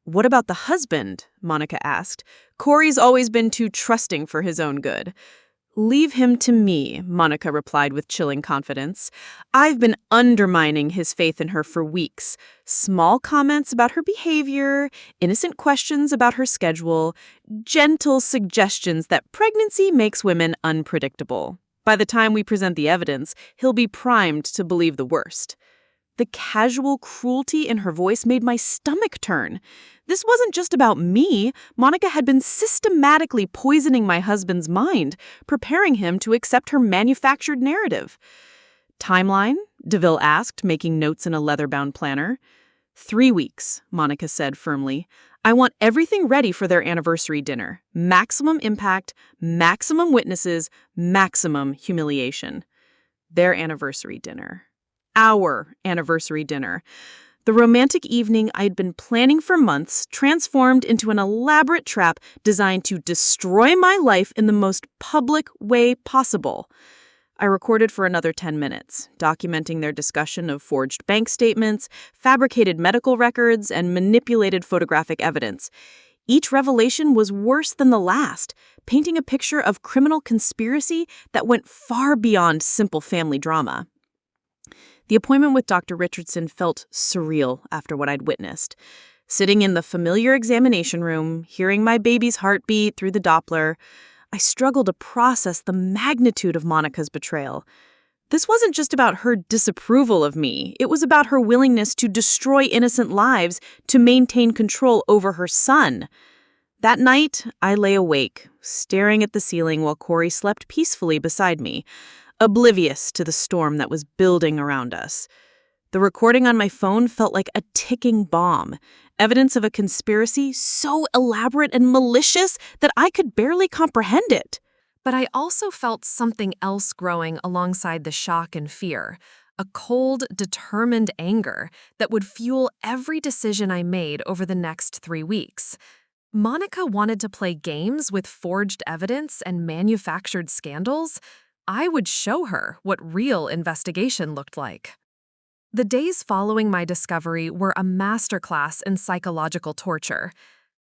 [SPEAKER 2] What about the husband? Monica asked. Cory's always been too trusting for his own good. Leave him to me, Monica replied with chilling confidence. I've been undermining his faith in her for weeks. Small comments about her behavior, innocent questions about her schedule, gentle suggestions that pregnancy makes women unpredictable. By the time we present the evidence, he'll be primed to believe the worst. The casual cruelty in her voice made my stomach turn. This wasn't just about me. Monica had been systematically poisoning my husband's mind, preparing him to accept her manufactured narrative. Timeline? DeVille asked, making notes in a leather-bound planner. 3 weeks, Monica said firmly. I want everything ready for their anniversary dinner. Maximum impact, maximum witnesses, maximum humiliation. Their anniversary dinner. Our anniversary dinner. The romantic evening I'd been planning for months transformed into an elaborate trap designed to destroy my life in the most public way possible. I recorded for another 10 minutes, documenting their discussion of forged bank statements, fabricated medical records, and manipulated photographic evidence. Each revelation was worse than the last, painting a picture of criminal conspiracy that went far beyond simple family drama. The appointment with Dr. Richardson felt surreal after what I'd witnessed. Sitting in the familiar examination room, hearing my baby's heartbeat through the Doppler, I struggled to process the magnitude of Monica's betrayal. This wasn't just about her disapproval of me. It was about her willingness to destroy innocent lives to maintain control over her son. That night, I lay awake, staring at the ceiling while Cory slept peacefully beside me, oblivious to the storm that was building around us. The recording on my phone felt like a ticking bomb,
[SPEAKER 4] evidence of a conspiracy so elaborate and malicious that I could barely comprehend it.
[SPEAKER 1] But I also felt something else growing alongside the shock and fear, a cold, determined anger that would fuel every decision I made over the next 3 weeks. Monica wanted to play games with forged evidence and manufactured scandals. I would show her what real investigation looked like. The days following my discovery were a masterclass in psychological torture.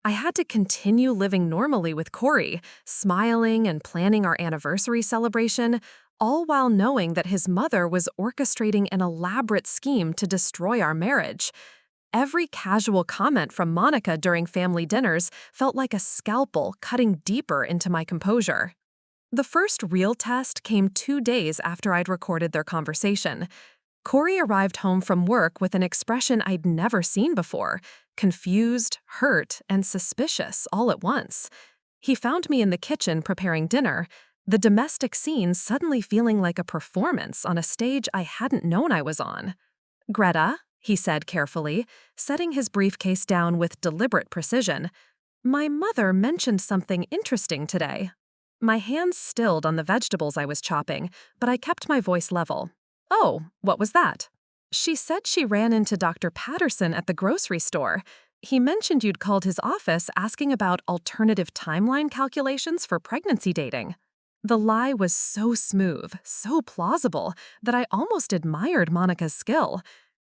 [SPEAKER 1] I had to continue living normally with Cory, smiling and planning our anniversary celebration, all while knowing that his mother was orchestrating an elaborate scheme to destroy our marriage. Every casual comment from Monica during family dinners felt like a scalpel cutting deeper into my composure. The first real test came 2 days after I'd recorded their conversation. Cory arrived home from work with an expression I'd never seen before, confused, hurt, and suspicious all at once. He found me in the kitchen preparing dinner, the domestic scene suddenly feeling like a performance on a stage I hadn't known I was on. "Greta," he said carefully, setting his briefcase down with deliberate precision, "my mother mentioned something interesting today." My hands stilled on the vegetables I was chopping, but I kept my voice level. "Oh, what was that?" "She said she ran into Dr. Patterson at the grocery store. He mentioned you'd called his office asking about alternative timeline calculations for pregnancy dating." The lie was so smooth, so plausible, that I almost admired Monica's skill.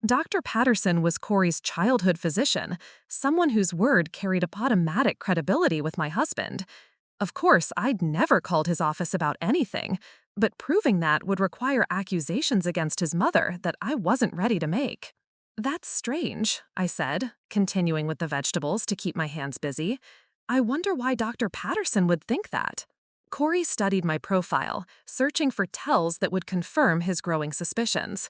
[SPEAKER 1] Dr. Patterson was Cory's childhood physician, someone whose word carried automatic credibility with my husband. Of course, I'd never called his office about anything, but proving that would require accusations against his mother that I wasn't ready to make. "That's strange," I said, continuing with the vegetables to keep my hands busy. "I wonder why Dr. Patterson would think that." Cory studied my profile, searching for tells that would confirm his growing suspicions.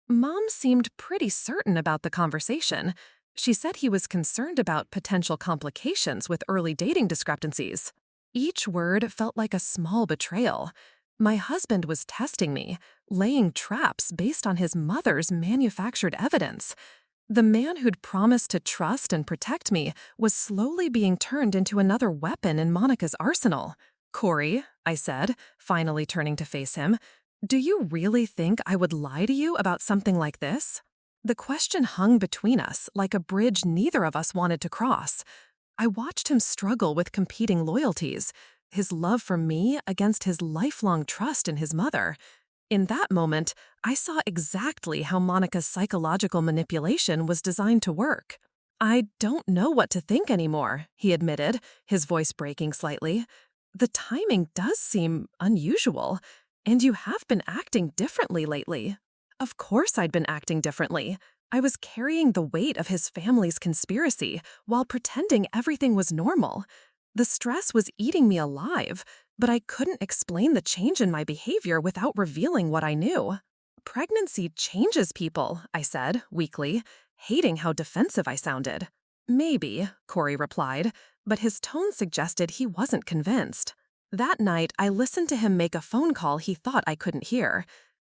[SPEAKER 1] Mom seemed pretty certain about the conversation. She said he was concerned about potential complications with early dating discrepancies. Each word felt like a small betrayal. My husband was testing me, laying traps based on his mother's manufactured evidence. The man who'd promised to trust and protect me was slowly being turned into another weapon in Monica's arsenal. "Cory," I said, finally turning to face him, "do you really think I would lie to you about something like this?" The question hung between us like a bridge neither of us wanted to cross. I watched him struggle with competing loyalties, his love for me against his lifelong trust in his mother. In that moment, I saw exactly how Monica's psychological manipulation was designed to work. "I don't know what to think anymore," he admitted, his voice breaking slightly. "The timing does seem unusual, and you have been acting differently lately." Of course I'd been acting differently. I was carrying the weight of his family's conspiracy while pretending everything was normal. The stress was eating me alive, but I couldn't explain the change in my behavior without revealing what I knew. "Pregnancy changes people," I said, weakly, hating how defensive I sounded. "Maybe," Cory replied, but his tone suggested he wasn't convinced. That night, I listened to him make a phone call he thought I couldn't hear.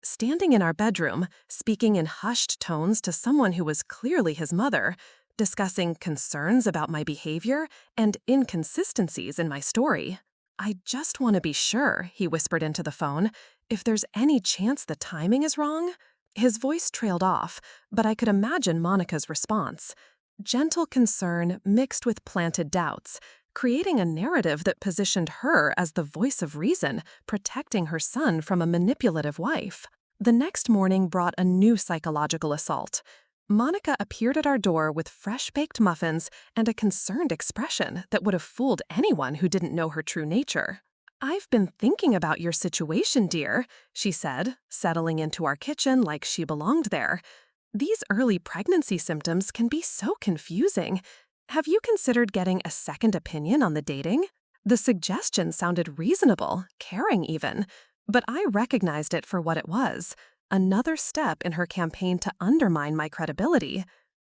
[SPEAKER 1] Standing in our bedroom, speaking in hushed tones to someone who was clearly his mother, discussing concerns about my behavior and inconsistencies in my story. "I just want to be sure," he whispered into the phone, "if there's any chance the timing is wrong." His voice trailed off, but I could imagine Monica's response. Gentle concern mixed with planted doubts, creating a narrative that positioned her as the voice of reason, protecting her son from a manipulative wife. The next morning brought a new psychological assault. Monica appeared at our door with fresh-baked muffins and a concerned expression that would have fooled anyone who didn't know her true nature. "I've been thinking about your situation, dear," she said, settling into our kitchen like she belonged there. "These early pregnancy symptoms can be so confusing. Have you considered getting a second opinion on the dating?" The suggestion sounded reasonable, caring even, but I recognized it for what it was, another step in her campaign to undermine my credibility.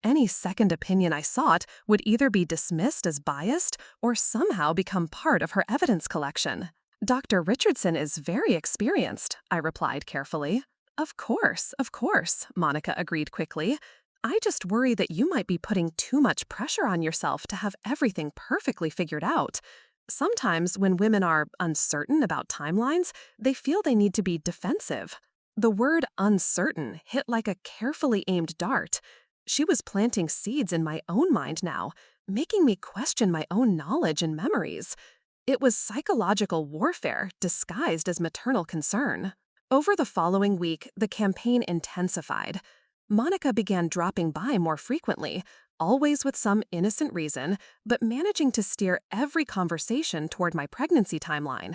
[SPEAKER 1] Any second opinion I sought would either be dismissed as biased or somehow become part of her evidence collection. "Dr. Richardson is very experienced," I replied carefully. Of course," Monica agreed quickly. I just worry that you might be putting too much pressure on yourself to have everything perfectly figured out. Sometimes when women are uncertain about timelines, they feel they need to be defensive. The word uncertain hit like a carefully aimed dart. She was planting seeds in my own mind now, making me question my own knowledge and memories. It was psychological warfare disguised as maternal concern. Over the following week, the campaign intensified. Monica began dropping by more frequently, always with some innocent reason, but managing to steer every conversation toward my pregnancy timeline.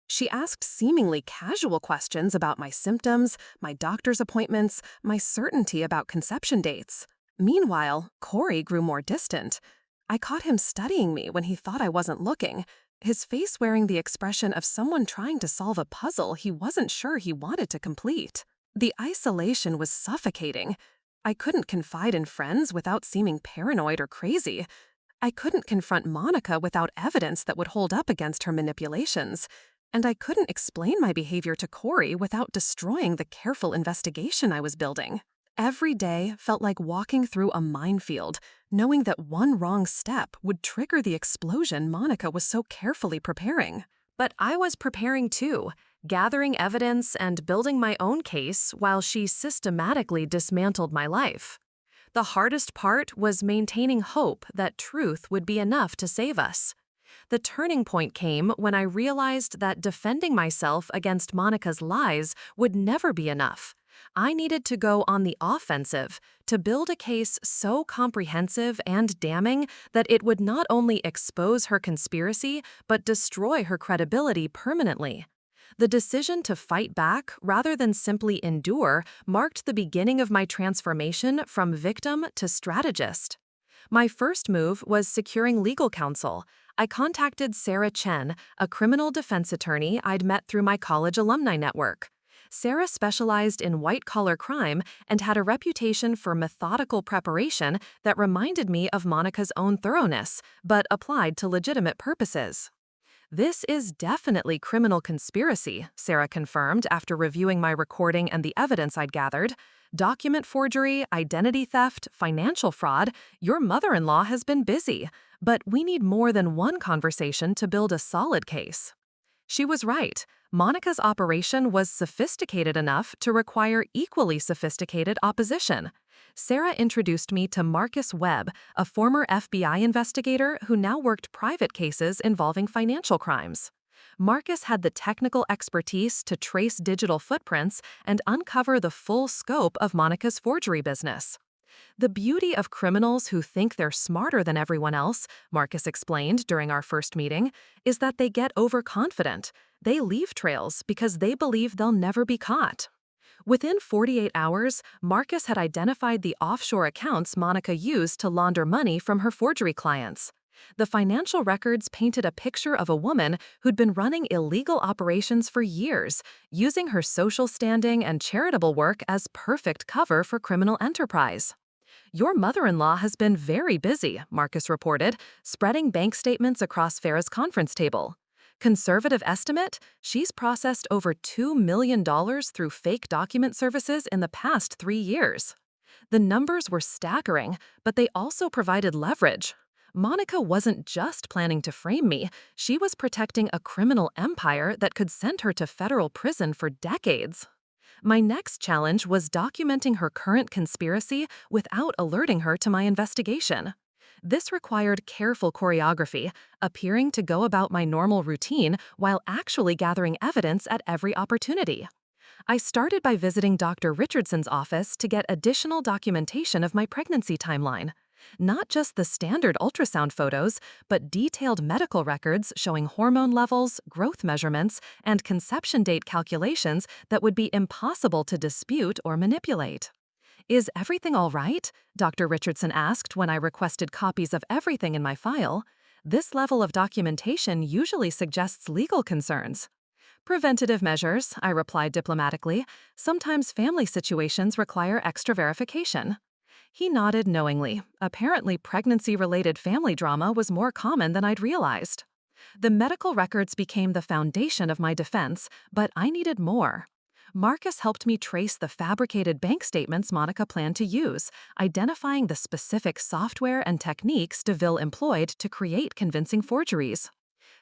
[SPEAKER 1] She asked seemingly casual questions about my symptoms, my doctor's appointments, my certainty about conception dates. Meanwhile, Cory grew more distant. I caught him studying me when he thought I wasn't looking, his face wearing the expression of someone trying to solve a puzzle he wasn't sure he wanted to complete. The isolation was suffocating. I couldn't confide in friends without seeming paranoid or crazy. I couldn't confront Monica without evidence that would hold up against her manipulations. And I couldn't explain my behavior to Cory without destroying the careful investigation I was building. Every day felt like walking through a minefield, knowing that one wrong step would trigger the explosion Monica was so carefully preparing. But I was preparing too, gathering evidence and building my own case while she systematically dismantled my life. The hardest part was maintaining hope that truth would be enough to save us. The turning point came when I realized that defending myself against Monica's lies would never be enough. I needed to go on the offensive to build a case so comprehensive and damning that it would not only expose her conspiracy, but destroy her credibility permanently. The decision to fight back rather than simply endure marked the beginning of my transformation from victim to strategist. My first move was securing legal counsel. I contacted Sarah Chen, a criminal defense attorney I'd met through my college alumni network. Sarah specialized in white-collar crime and had a reputation for methodical preparation that reminded me of Monica's own thoroughness, but applied to legitimate purposes. "This is definitely criminal conspiracy," Sarah confirmed after reviewing my recording and the evidence I'd gathered. "Document forgery, identity theft, financial fraud. Your mother-in-law has been busy, but we need more than one conversation to build a solid case." She was right. Monica's operation was sophisticated enough to require equally sophisticated opposition. Sarah introduced me to Marcus Webb, a former FBI investigator who now worked private cases involving financial crimes. Marcus had the technical expertise to trace digital footprints and uncover the full scope of Monica's forgery business. "The beauty of criminals who think they're smarter than everyone else," Marcus explained during our first meeting, "is that they get overconfident. They leave trails because they believe they'll never be caught." Within 48 hours, Marcus had identified the offshore accounts Monica used to launder money from her forgery clients. The financial records painted a picture of a woman who'd been running illegal operations for years, using her social standing and charitable work as perfect cover for criminal enterprise. "Your mother-in-law has been very busy," Marcus reported, spreading bank statements across Farah's conference table. "Conservative estimate, she's processed over $2 million through fake document services in the past 3 years." The numbers were staggering, but they also provided leverage. Monica wasn't just planning to frame me, she was protecting a criminal empire that could send her to federal prison for decades. My next challenge was documenting her current conspiracy without alerting her to my investigation. This required careful choreography, appearing to go about my normal routine while actually gathering evidence at every opportunity. I started by visiting Dr. Richardson's office to get additional documentation of my pregnancy timeline. Not just the standard ultrasound photos, but detailed medical records showing hormone levels, growth measurements, and conception date calculations that would be impossible to dispute or manipulate. "Is everything all right?" Dr. Richardson asked when I requested copies of everything in my file. This level of documentation usually suggests legal concerns. "Preventative measures," I replied diplomatically. "Sometimes family situations require extra verification." He nodded knowingly. Apparently, pregnancy-related family drama was more common than I'd realized. The medical records became the foundation of my defense, but I needed more. Marcus helped me trace the fabricated bank statements Monica planned to use, identifying the specific software and techniques DeVille employed to create convincing forgeries.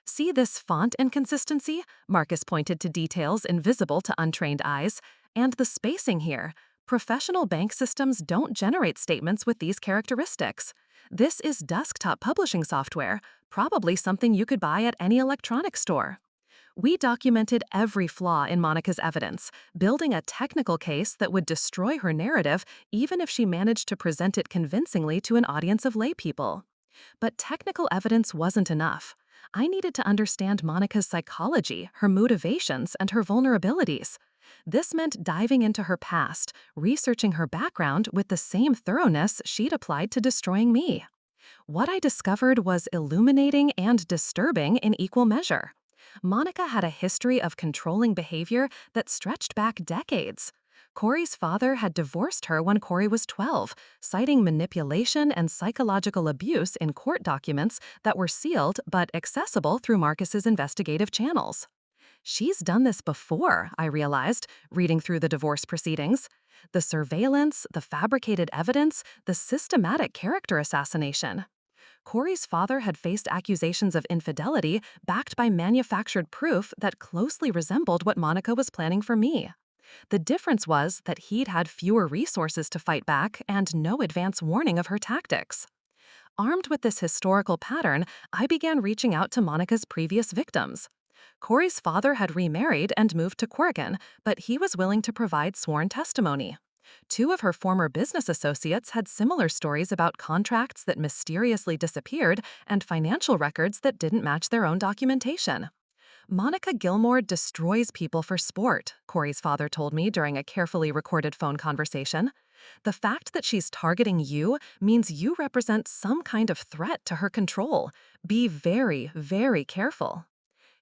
[SPEAKER 1] See this font inconsistency? Marcus pointed to details invisible to untrained eyes. And the spacing here. Professional bank systems don't generate statements with these characteristics. This is desktop publishing software, probably something you could buy at any electronics store. We documented every flaw in Monica's evidence, building a technical case that would destroy her narrative even if she managed to present it convincingly to an audience of laypeople. But technical evidence wasn't enough. I needed to understand Monica's psychology, her motivations, and her vulnerabilities. This meant diving into her past, researching her background with the same thoroughness she'd applied to destroying me. What I discovered was illuminating and disturbing in equal measure. Monica had a history of controlling behavior that stretched back decades. Cory's father had divorced her when Cory was 12, citing manipulation and psychological abuse in court documents that were sealed but accessible through Marcus's investigative channels. She's done this before, I realized, reading through the divorce proceedings. The surveillance, the fabricated evidence, the systematic character assassination. Cory's father had faced accusations of infidelity backed by manufactured proof that closely resembled what Monica was planning for me. The difference was that he'd had fewer resources to fight back and no advance warning of her tactics. Armed with this historical pattern, I began reaching out to Monica's previous victims. Cory's father had remarried and moved to Corrigan, but he was willing to provide sworn testimony. Two of her former business associates had similar stories about contracts that mysteriously disappeared and financial records that didn't match their own documentation. Monica Gilmore destroys people for sport, Cory's father told me during a carefully recorded phone conversation. The fact that she's targeting you means you represent some kind of threat to her control. Be very, very careful.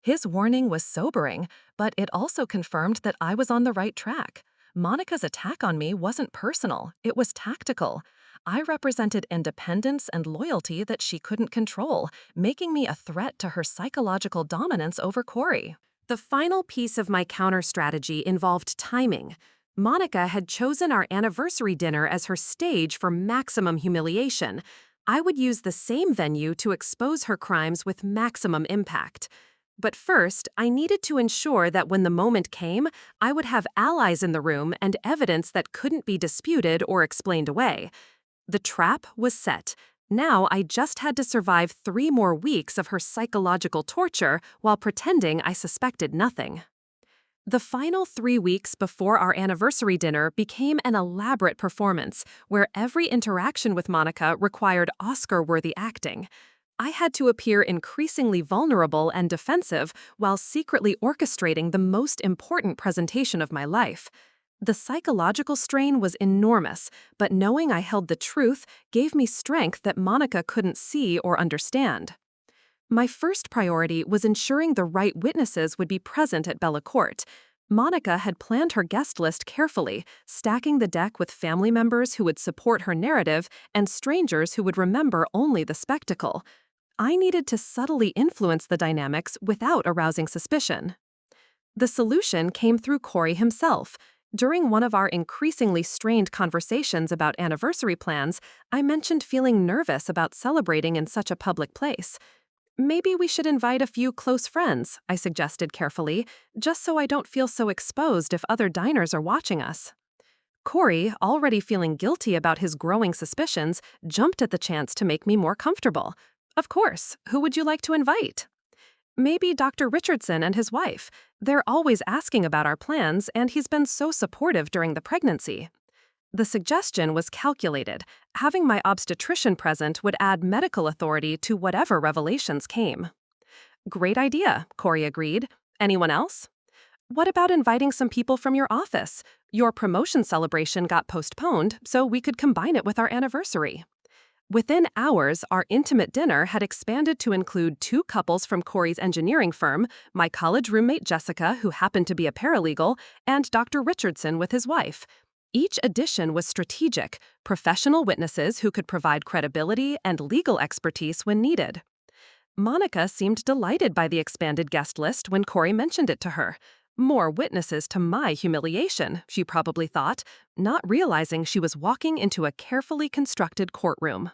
[SPEAKER 1] His warning was sobering, but it also confirmed that I was on the right track. Monica's attack on me wasn't personal, it was tactical. I represented independence and loyalty that she couldn't control, making me a threat to her psychological dominance over Cory.
[SPEAKER 2] The final piece of my counter strategy involved timing. Monica had chosen our anniversary dinner as her stage for maximum humiliation. I would use the same venue to expose her crimes with maximum impact. But first, I needed to ensure that when the moment came, I would have allies in the room and evidence that couldn't be disputed or explained away. The trap was set. Now I just had to survive 3 more weeks of her psychological torture while pretending I suspected nothing. The final 3 weeks before our anniversary dinner became an elaborate performance where every interaction with Monica required Oscar-worthy acting. I had to appear increasingly vulnerable and defensive while secretly orchestrating the most important presentation of my life. The psychological strain was enormous, but knowing I held the truth gave me strength that Monica couldn't see or understand. My first priority was ensuring the right witnesses would be present at Bellacorte. Monica had planned her guest list carefully, stacking the deck with family members who would support her narrative and strangers who would remember only the spectacle. I needed to subtly influence the dynamics without arousing suspicion. The solution came through Cory himself. During one of our increasingly strained conversations about anniversary plans, I mentioned feeling nervous about celebrating in such a public place. Maybe we should invite a few close friends, I suggested carefully, just so I don't feel so exposed if other diners are watching us. Cory, already feeling guilty about his growing suspicions, jumped at the chance to make me more comfortable. Of course, who would you like to invite? Maybe Dr. Richardson and his wife. They're always asking about our plans, and he's been so supportive during the pregnancy. The suggestion was calculated. Having my obstetrician present would add medical authority to whatever revelations came. Great idea, Cory agreed. Anyone else? What about inviting some people from your office? Your promotion celebration got postponed, so we could combine it with our anniversary. Within hours, our intimate dinner had expanded to include 2 couples from Cory's engineering firm, my college roommate Jessica, who happened to be a paralegal, and Dr. Richardson with his wife. Each addition was strategic, professional witnesses who could provide credibility and legal expertise when needed. Monica seemed delighted by the expanded guest list when Cory mentioned it to her.
[SPEAKER 1] More witnesses to my humiliation, she probably thought, not realizing she was walking into a carefully constructed courtroom.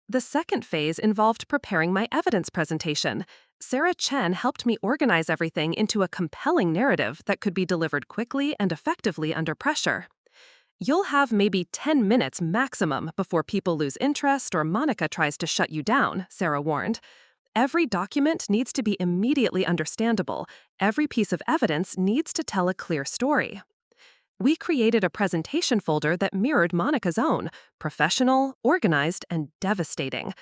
[SPEAKER 1] The second phase involved preparing my evidence presentation. Sarah Chen helped me organize everything into a compelling narrative that could be delivered quickly and effectively under pressure. You'll have maybe 10 minutes maximum before people lose interest or Monica tries to shut you down, Sarah warned. Every document needs to be immediately understandable. Every piece of evidence needs to tell a clear story. We created a presentation folder that mirrored Monica's own, professional, organized, and devastating.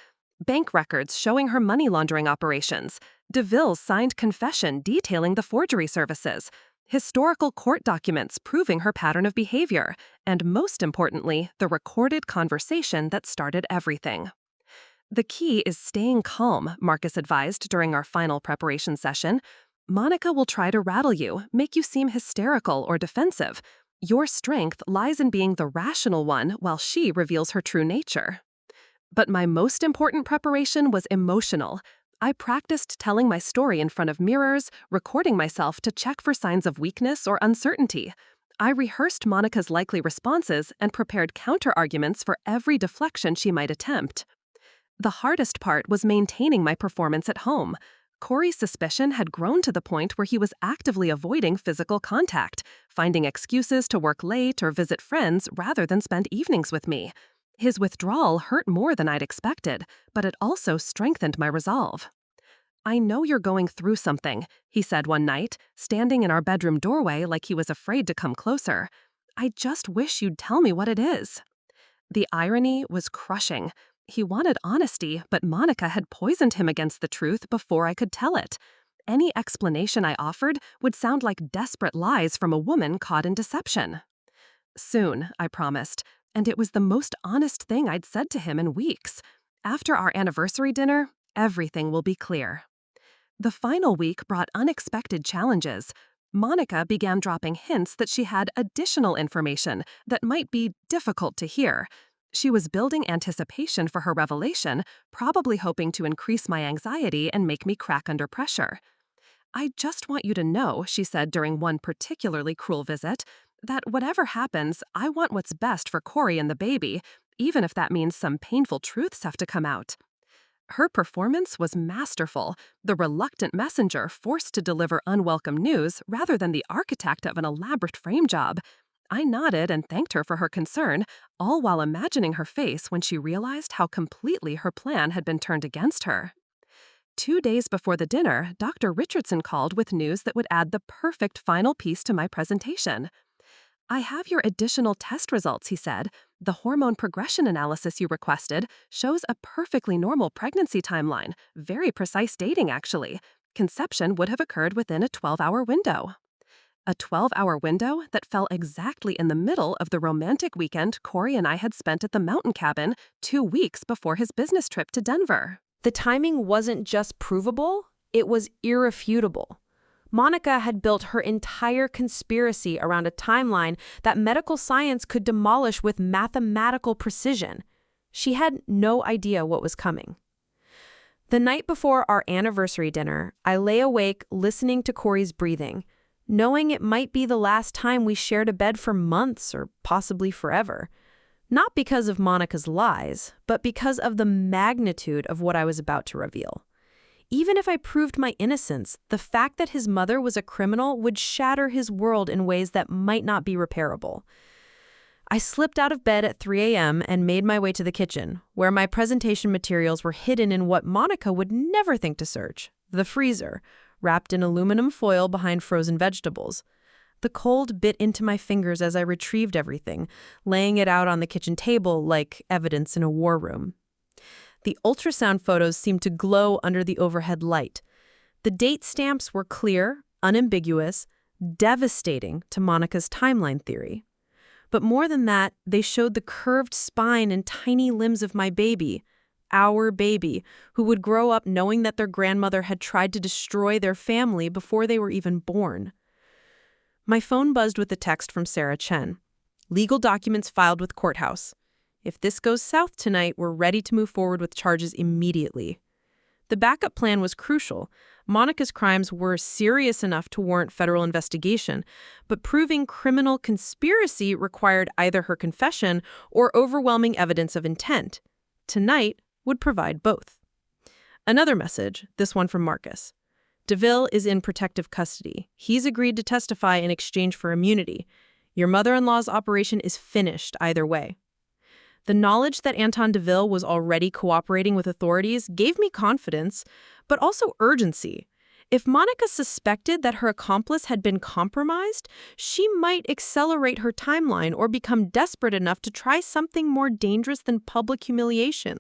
[SPEAKER 1] Bank records showing her money laundering operations, DeVille's signed confession detailing the forgery services, historical court documents proving her pattern of behavior, and most importantly, the recorded conversation that started everything. The key is staying calm, Marcus advised during our final preparation session. Monica will try to rattle you, make you seem hysterical or defensive. Your strength lies in being the rational one while she reveals her true nature. But my most important preparation was emotional. I practiced telling my story in front of mirrors, recording myself to check for signs of weakness or uncertainty. I rehearsed Monica's likely responses and prepared counter-arguments for every deflection she might attempt. The hardest part was maintaining my performance at home. Cory's suspicion had grown to the point where he was actively avoiding physical contact, finding excuses to work late or visit friends rather than spend evenings with me. His withdrawal hurt more than I'd expected, but it also strengthened my resolve. "I know you're going through something," he said one night, standing in our bedroom doorway like he was afraid to come closer. "I just wish you'd tell me what it is." The irony was crushing. He wanted honesty, but Monica had poisoned him against the truth before I could tell it. Any explanation I offered would sound like desperate lies from a woman caught in deception. "Soon," I promised, and it was the most honest thing I'd said to him in weeks. "After our anniversary dinner, everything will be clear." The final week brought unexpected challenges. Monica began dropping hints that she had additional information that might be difficult to hear. She was building anticipation for her revelation, probably hoping to increase my anxiety and make me crack under pressure. "I just want you to know," she said during one particularly cruel visit, "that whatever happens, I want what's best for Cory and the baby, even if that means some painful truths have to come out." Her performance was masterful, the reluctant messenger forced to deliver unwelcome news rather than the architect of an elaborate frame job. I nodded and thanked her for her concern, all while imagining her face when she realized how completely her plan had been turned against her. 2 days before the dinner, Dr. Richardson called with news that would add the perfect final piece to my presentation. "I have your additional test results," he said. "The hormone progression analysis you requested shows a perfectly normal pregnancy timeline, very precise dating actually. Conception would have occurred within a 12-hour window." A 12-hour window that fell exactly in the middle of the romantic weekend Cory and I had spent at the mountain cabin 2 weeks before his business trip to Denver.
[SPEAKER 2] The timing wasn't just provable, it was irrefutable. Monica had built her entire conspiracy around a timeline that medical science could demolish with mathematical precision. She had no idea what was coming. The night before our anniversary dinner, I lay awake listening to Cory's breathing, knowing it might be the last time we shared a bed for months or possibly forever. Not because of Monica's lies, but because of the magnitude of what I was about to reveal. Even if I proved my innocence, the fact that his mother was a criminal would shatter his world in ways that might not be repairable. I slipped out of bed at 3 a.m. and made my way to the kitchen, where my presentation materials were hidden in what Monica would never think to search, the freezer, wrapped in aluminum foil behind frozen vegetables. The cold bit into my fingers as I retrieved everything, laying it out on the kitchen table like evidence in a war room. The ultrasound photos seemed to glow under the overhead light. The date stamps were clear, unambiguous, devastating to Monica's timeline theory. But more than that, they showed the curved spine and tiny limbs of my baby, our baby, who would grow up knowing that their grandmother had tried to destroy their family before they were even born. My phone buzzed with a text from Sarah Chen. "Legal documents filed with courthouse. If this goes south tonight, we're ready to move forward with charges immediately." The backup plan was crucial. Monica's crimes were serious enough to warrant federal investigation, but proving criminal conspiracy required either her confession or overwhelming evidence of intent. Tonight would provide both. Another message, this one from Marcus. DeVille is in protective custody. He's agreed to testify in exchange for immunity. Your mother-in-law's operation is finished either way. The knowledge that Anton DeVille was already cooperating with authorities gave me confidence, but also urgency. If Monica suspected that her accomplice had been compromised, she might accelerate her timeline or become desperate enough to try something more dangerous than public humiliation.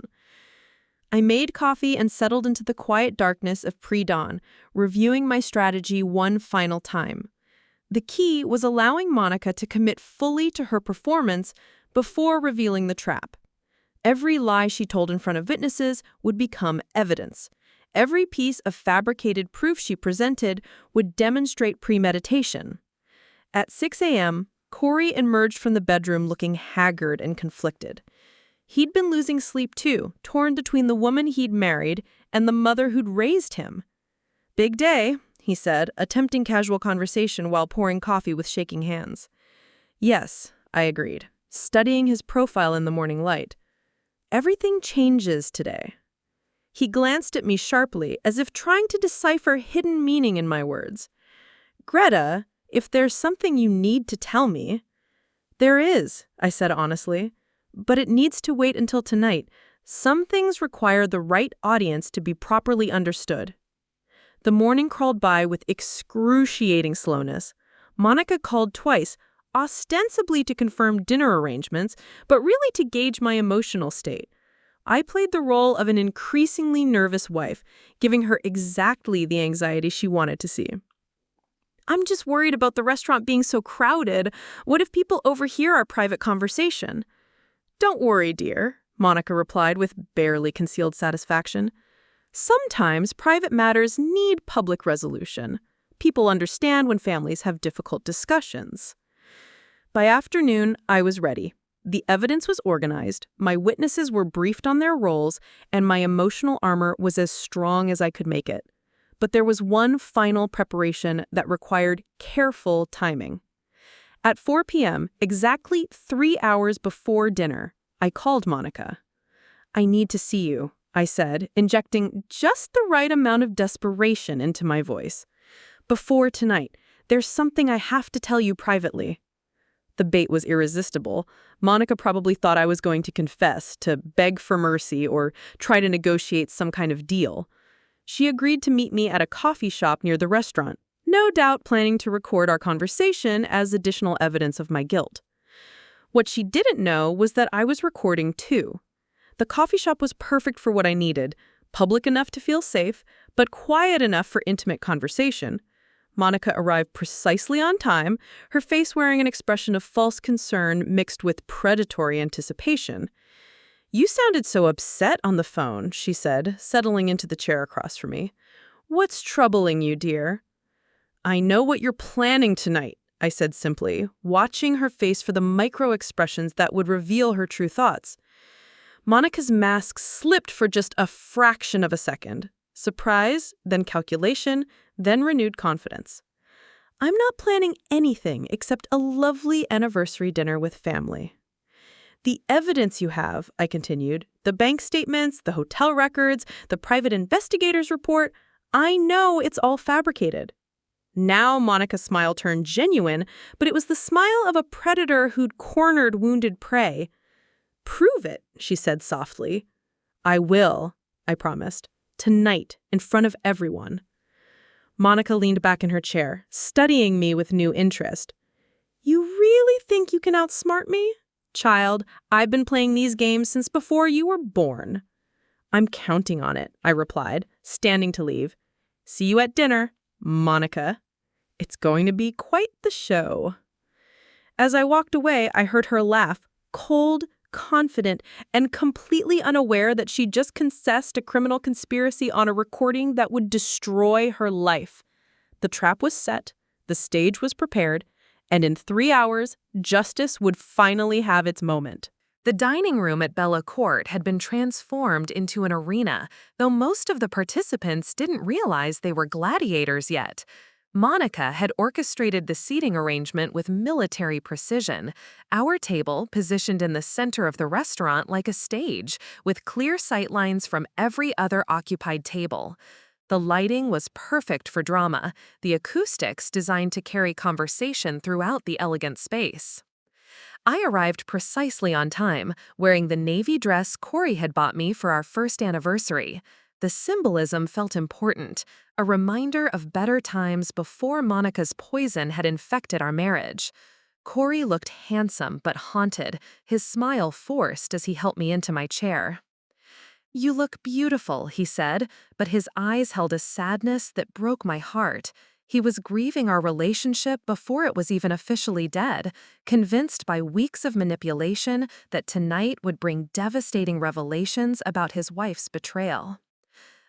[SPEAKER 2] I made coffee and settled into the quiet darkness of pre-dawn, reviewing my strategy one final time. The key was allowing Monica to commit fully to her performance before revealing the trap. Every lie she told in front of witnesses would become evidence. Every piece of fabricated proof she presented would demonstrate premeditation. At 6 a.m., Cory emerged from the bedroom looking haggard and conflicted. He'd been losing sleep too, torn between the woman he'd married and the mother who'd raised him. "Big day," he said, attempting casual conversation while pouring coffee with shaking hands. "Yes," I agreed, studying his profile in the morning light. "Everything changes today." He glanced at me sharply, as if trying to decipher hidden meaning in my words. "Greta, if there's something you need to tell me—" "There is," I said honestly. "But it needs to wait until tonight. Some things require the right audience to be properly understood." The morning crawled by with excruciating slowness. Monica called twice, ostensibly to confirm dinner arrangements, but really to gauge my emotional state. I played the role of an increasingly nervous wife, giving her exactly the anxiety she wanted to see. "I'm just worried about the restaurant being so crowded. What if people overhear our private conversation?" "Don't worry, dear," Monica replied with barely concealed satisfaction. "Sometimes private matters need public resolution. People understand when families have difficult discussions." By afternoon, I was ready. The evidence was organized, my witnesses were briefed on their roles, and my emotional armor was as strong as I could make it. But there was one final preparation that required careful timing. At 4 p.m., exactly 3 hours before dinner, I called Monica. "I need to see you," I said, injecting just the right amount of desperation into my voice. "Before tonight, there's something I have to tell you privately." The bait was irresistible. Monica probably thought I was going to confess, to beg for mercy, or try to negotiate some kind of deal. She agreed to meet me at a coffee shop near the restaurant, no doubt planning to record our conversation as additional evidence of my guilt. What she didn't know was that I was recording too. The coffee shop was perfect for what I needed, public enough to feel safe, but quiet enough for intimate conversation. Monica arrived precisely on time, her face wearing an expression of false concern mixed with predatory anticipation. "You sounded so upset on the phone," she said, settling into the chair across from me. "What's troubling you, dear?" "I know what you're planning tonight," I said simply, watching her face for the micro-expressions that would reveal her true thoughts. Monica's mask slipped for just a fraction of a second. Surprise, then calculation, then renewed confidence. "I'm not planning anything except a lovely anniversary dinner with family." "The evidence you have," I continued, "the bank statements, the hotel records, the private investigator's report, I know it's all fabricated." Now Monica's smile turned genuine, but it was the smile of a predator who'd cornered wounded prey. "Prove it," she said softly. "I will," I promised. "Tonight, in front of everyone." Monica leaned back in her chair, studying me with new interest. "You really think you can outsmart me? Child, I've been playing these games since before you were born." "I'm counting on it," I replied, standing to leave. "See you at dinner, Monica. It's going to be quite the show." As I walked away, I heard her laugh, cold, confident, and completely unaware that she just confessed a criminal conspiracy on a recording that would destroy her life. The trap was set, the stage was prepared, and in 3 hours, justice would finally have its moment.
[SPEAKER 1] The dining room at Bellacorte had been transformed into an arena, though most of the participants didn't realize they were gladiators yet. Monica had orchestrated the seating arrangement with military precision. Our table positioned in the center of the restaurant like a stage, with clear sightlines from every other occupied table. The lighting was perfect for drama, the acoustics designed to carry conversation throughout the elegant space. I arrived precisely on time, wearing the navy dress Cory had bought me for our first anniversary. The symbolism felt important, a reminder of better times before Monica's poison had infected our marriage. Cory looked handsome but haunted, his smile forced as he helped me into my chair. "You look beautiful," he said, but his eyes held a sadness that broke my heart. He was grieving our relationship before it was even officially dead, convinced by weeks of manipulation that tonight would bring devastating revelations about his wife's betrayal.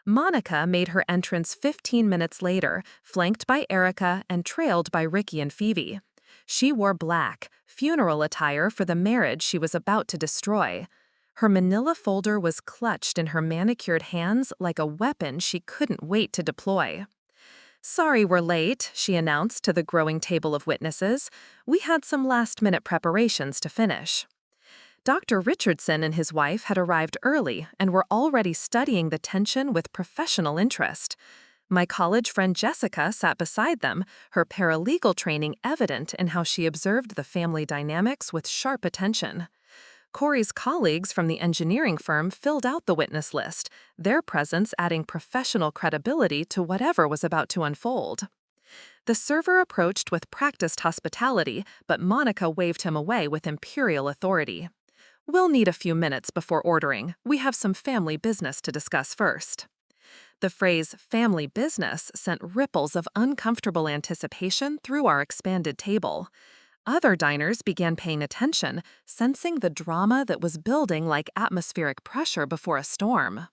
[SPEAKER 1] Monica made her entrance 15 minutes later, flanked by Erica and trailed by Ricky and Phoebe. She wore black, funeral attire for the marriage she was about to destroy. Her manila folder was clutched in her manicured hands like a weapon she couldn't wait to deploy. "Sorry we're late," she announced to the growing table of witnesses. "We had some last-minute preparations to finish." Dr. Richardson and his wife had arrived early and were already studying the tension with professional interest. My college friend Jessica sat beside them, her paralegal training evident in how she observed the family dynamics with sharp attention. Cory's colleagues from the engineering firm filled out the witness list, their presence adding professional credibility to whatever was about to unfold. The server approached with practiced hospitality, but Monica waved him away with imperial authority. "We'll need a few minutes before ordering. We have some family business to discuss first." The phrase family business sent ripples of uncomfortable anticipation through our expanded table. Other diners began paying attention, sensing the drama that was building like atmospheric pressure before a storm.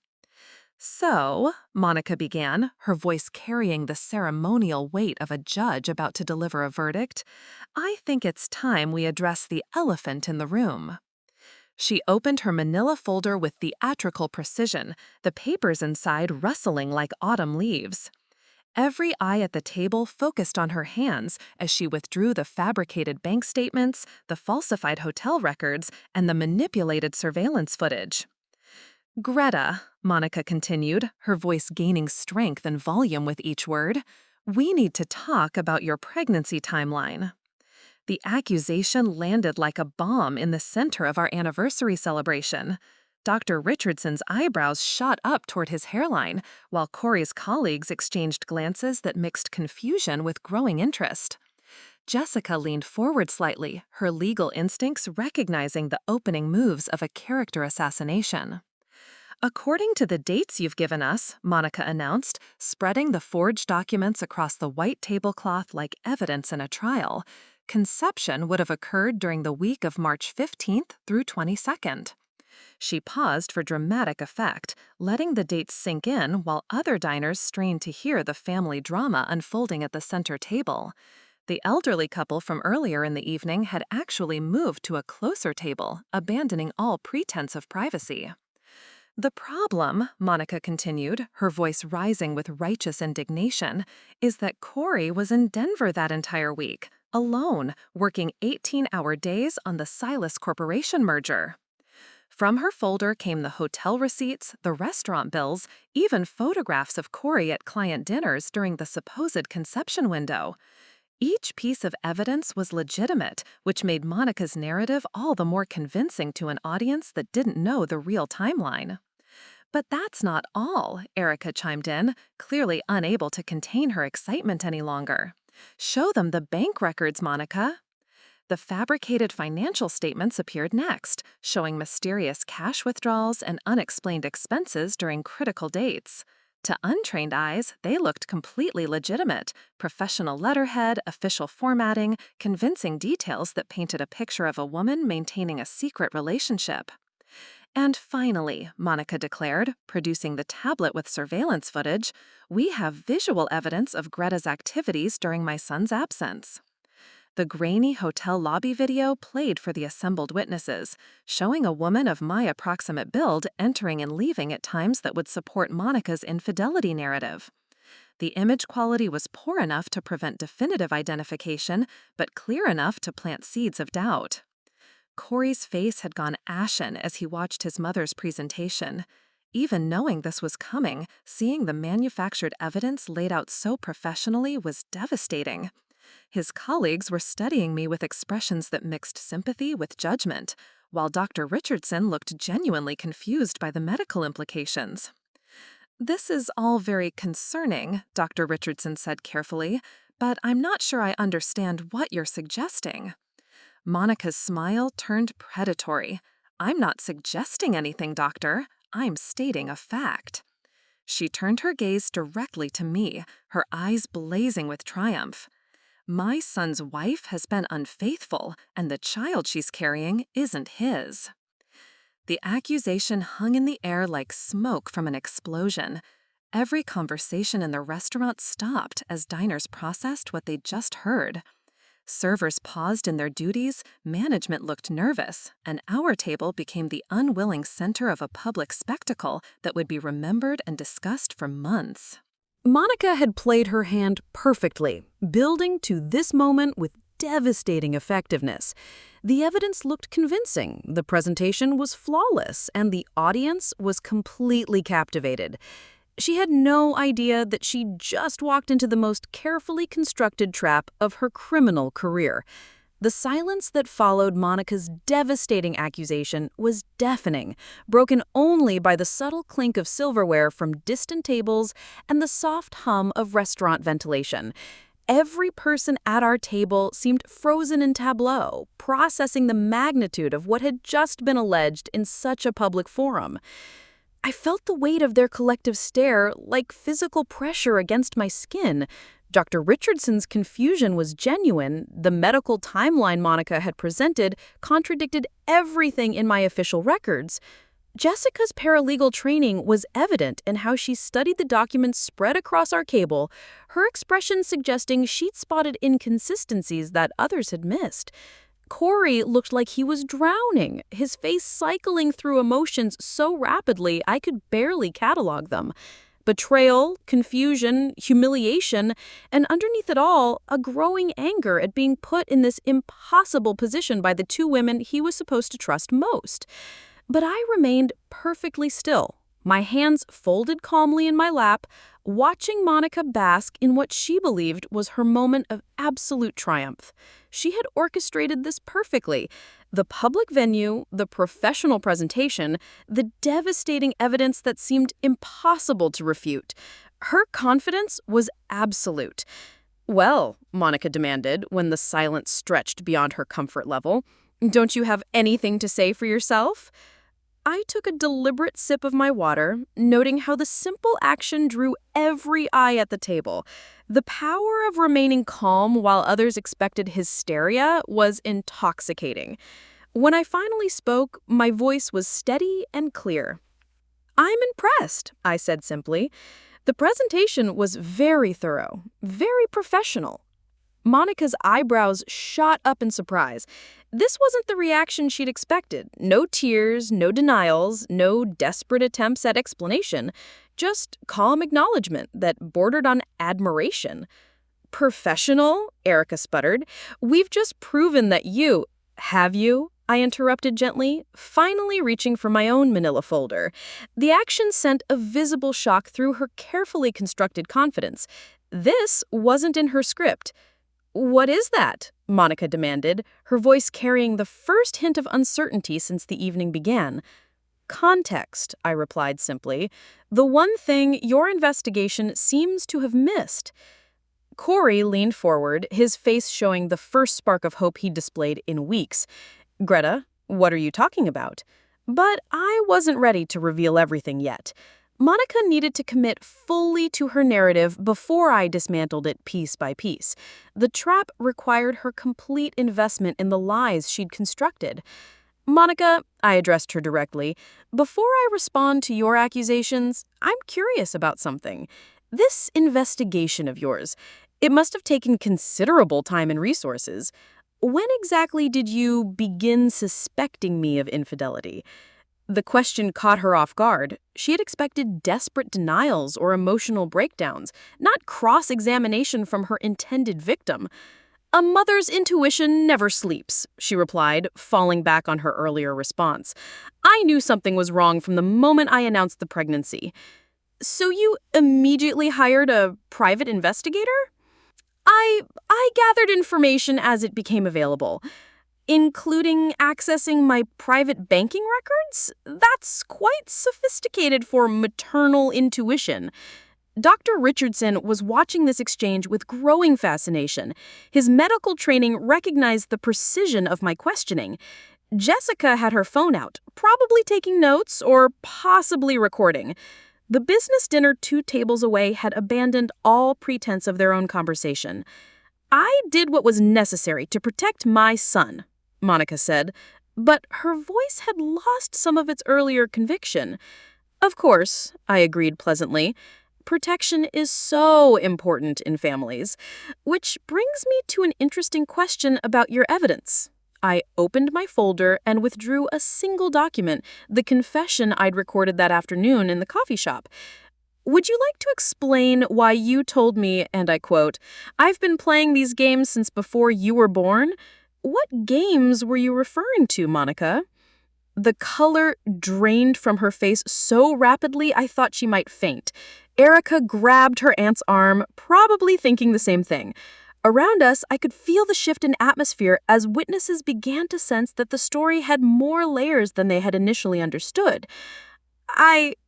[SPEAKER 1] "So," Monica began, her voice carrying the ceremonial weight of a judge about to deliver a verdict, "I think it's time we address the elephant in the room." She opened her manila folder with theatrical precision, the papers inside rustling like autumn leaves. Every eye at the table focused on her hands as she withdrew the fabricated bank statements, the falsified hotel records, and the manipulated surveillance footage. "Greta," Monica continued, her voice gaining strength and volume with each word, "we need to talk about your pregnancy timeline." The accusation landed like a bomb in the center of our anniversary celebration. Dr. Richardson's eyebrows shot up toward his hairline, while Cory's colleagues exchanged glances that mixed confusion with growing interest. Jessica leaned forward slightly, her legal instincts recognizing the opening moves of a character assassination. "According to the dates you've given us," Monica announced, spreading the forged documents across the white tablecloth like evidence in a trial, conception would have occurred during the week of March 15th through 22nd. She paused for dramatic effect, letting the dates sink in while other diners strained to hear the family drama unfolding at the center table. The elderly couple from earlier in the evening had actually moved to a closer table, abandoning all pretense of privacy. "The problem," Monica continued, her voice rising with righteous indignation, "is that Cory was in Denver that entire week, alone, working 18-hour days on the Silas Corporation merger." From her folder came the hotel receipts, the restaurant bills, even photographs of Cory at client dinners during the supposed conception window. Each piece of evidence was legitimate, which made Monica's narrative all the more convincing to an audience that didn't know the real timeline. "But that's not all," Erica chimed in, clearly unable to contain her excitement any longer. "Show them the bank records, Monica." The fabricated financial statements appeared next, showing mysterious cash withdrawals and unexplained expenses during critical dates. To untrained eyes, they looked completely legitimate: professional letterhead, official formatting, convincing details that painted a picture of a woman maintaining a secret relationship. "And finally," Monica declared, producing the tablet with surveillance footage, "we have visual evidence of Greta's activities during my son's absence." The grainy hotel lobby video played for the assembled witnesses, showing a woman of my approximate build entering and leaving at times that would support Monica's infidelity narrative. The image quality was poor enough to prevent definitive identification, but clear enough to plant seeds of doubt. Cory's face had gone ashen as he watched his mother's presentation. Even knowing this was coming, seeing the manufactured evidence laid out so professionally was devastating. His colleagues were studying me with expressions that mixed sympathy with judgment, while Dr. Richardson looked genuinely confused by the medical implications. "This is all very concerning," Dr. Richardson said carefully, "but I'm not sure I understand what you're suggesting." Monica's smile turned predatory. "I'm not suggesting anything, doctor. I'm stating a fact." She turned her gaze directly to me, her eyes blazing with triumph. "My son's wife has been unfaithful, and the child she's carrying isn't his." The accusation hung in the air like smoke from an explosion. Every conversation in the restaurant stopped as diners processed what they'd just heard. Servers paused in their duties, management looked nervous, and our table became the unwilling center of a public spectacle that would be remembered and discussed for months.
[SPEAKER 2] Monica had played her hand perfectly, building to this moment with devastating effectiveness. The evidence looked convincing, the presentation was flawless, and the audience was completely captivated. She had no idea that she just walked into the most carefully constructed trap of her criminal career. The silence that followed Monica's devastating accusation was deafening, broken only by the subtle clink of silverware from distant tables and the soft hum of restaurant ventilation. Every person at our table seemed frozen in tableau, processing the magnitude of what had just been alleged in such a public forum. I felt the weight of their collective stare like physical pressure against my skin. Dr. Richardson's confusion was genuine. The medical timeline Monica had presented contradicted everything in my official records. Jessica's paralegal training was evident in how she studied the documents spread across our cable, her expression suggesting she'd spotted inconsistencies that others had missed. Cory looked like he was drowning, his face cycling through emotions so rapidly I could barely catalog them. Betrayal, confusion, humiliation, and underneath it all, a growing anger at being put in this impossible position by the two women he was supposed to trust most. But I remained perfectly still, my hands folded calmly in my lap, watching Monica bask in what she believed was her moment of absolute triumph. She had orchestrated this perfectly. The public venue, the professional presentation, the devastating evidence that seemed impossible to refute. Her confidence was absolute. "Well," Monica demanded when the silence stretched beyond her comfort level, "don't you have anything to say for yourself?" I took a deliberate sip of my water, noting how the simple action drew every eye at the table. The power of remaining calm while others expected hysteria was intoxicating. When I finally spoke, my voice was steady and clear. "I'm impressed," I said simply. "The presentation was very thorough, very professional." Monica's eyebrows shot up in surprise. This wasn't the reaction she'd expected. No tears, no denials, no desperate attempts at explanation. Just calm acknowledgement that bordered on admiration. "Professional?" Erica sputtered. "We've just proven that you—" "Have you?" I interrupted gently, finally reaching for my own manila folder. The action sent a visible shock through her carefully constructed confidence. This wasn't in her script. "What is that?" Monica demanded, her voice carrying the first hint of uncertainty since the evening began. "Context," I replied simply. "The one thing your investigation seems to have missed." Cory leaned forward, his face showing the first spark of hope he'd displayed in weeks. "Greta, what are you talking about?" But I wasn't ready to reveal everything yet. Monica needed to commit fully to her narrative before I dismantled it piece by piece. The trap required her complete investment in the lies she'd constructed. "Monica," I addressed her directly, "before I respond to your accusations, I'm curious about something. This investigation of yours,
[SPEAKER 4] It must have taken considerable time and resources. When exactly did you begin suspecting me of infidelity? The question caught her off guard. She had expected desperate denials or emotional breakdowns, not cross-examination from her intended victim. "A mother's intuition never sleeps," she replied, falling back on her earlier response. "I knew something was wrong from the moment I announced the pregnancy." "So you immediately hired a private investigator?" I gathered information as it became available, including accessing my private banking records. That's quite sophisticated for maternal intuition. Dr. Richardson was watching this exchange with growing fascination. His medical training recognized the precision of my questioning. Jessica had her phone out, probably taking notes or possibly recording. The business dinner 2 tables away had abandoned all pretense of their own conversation. "I did what was necessary to protect my son," Monica said, but her voice had lost some of its earlier conviction. "Of course," I agreed pleasantly. "Protection is so important in families. Which brings me to an interesting question about your evidence." I opened my folder and withdrew a single document, the confession I'd recorded that afternoon in the coffee shop. "Would you like to explain why you told me," and I quote, "I've been playing these games since before you were born"? What games were you referring to, Monica? The color drained from her face so rapidly I thought she might faint. Erica grabbed her aunt's arm, probably thinking the same thing. Around us, I could feel the shift in atmosphere as witnesses began to sense that the story had more layers than they had initially understood.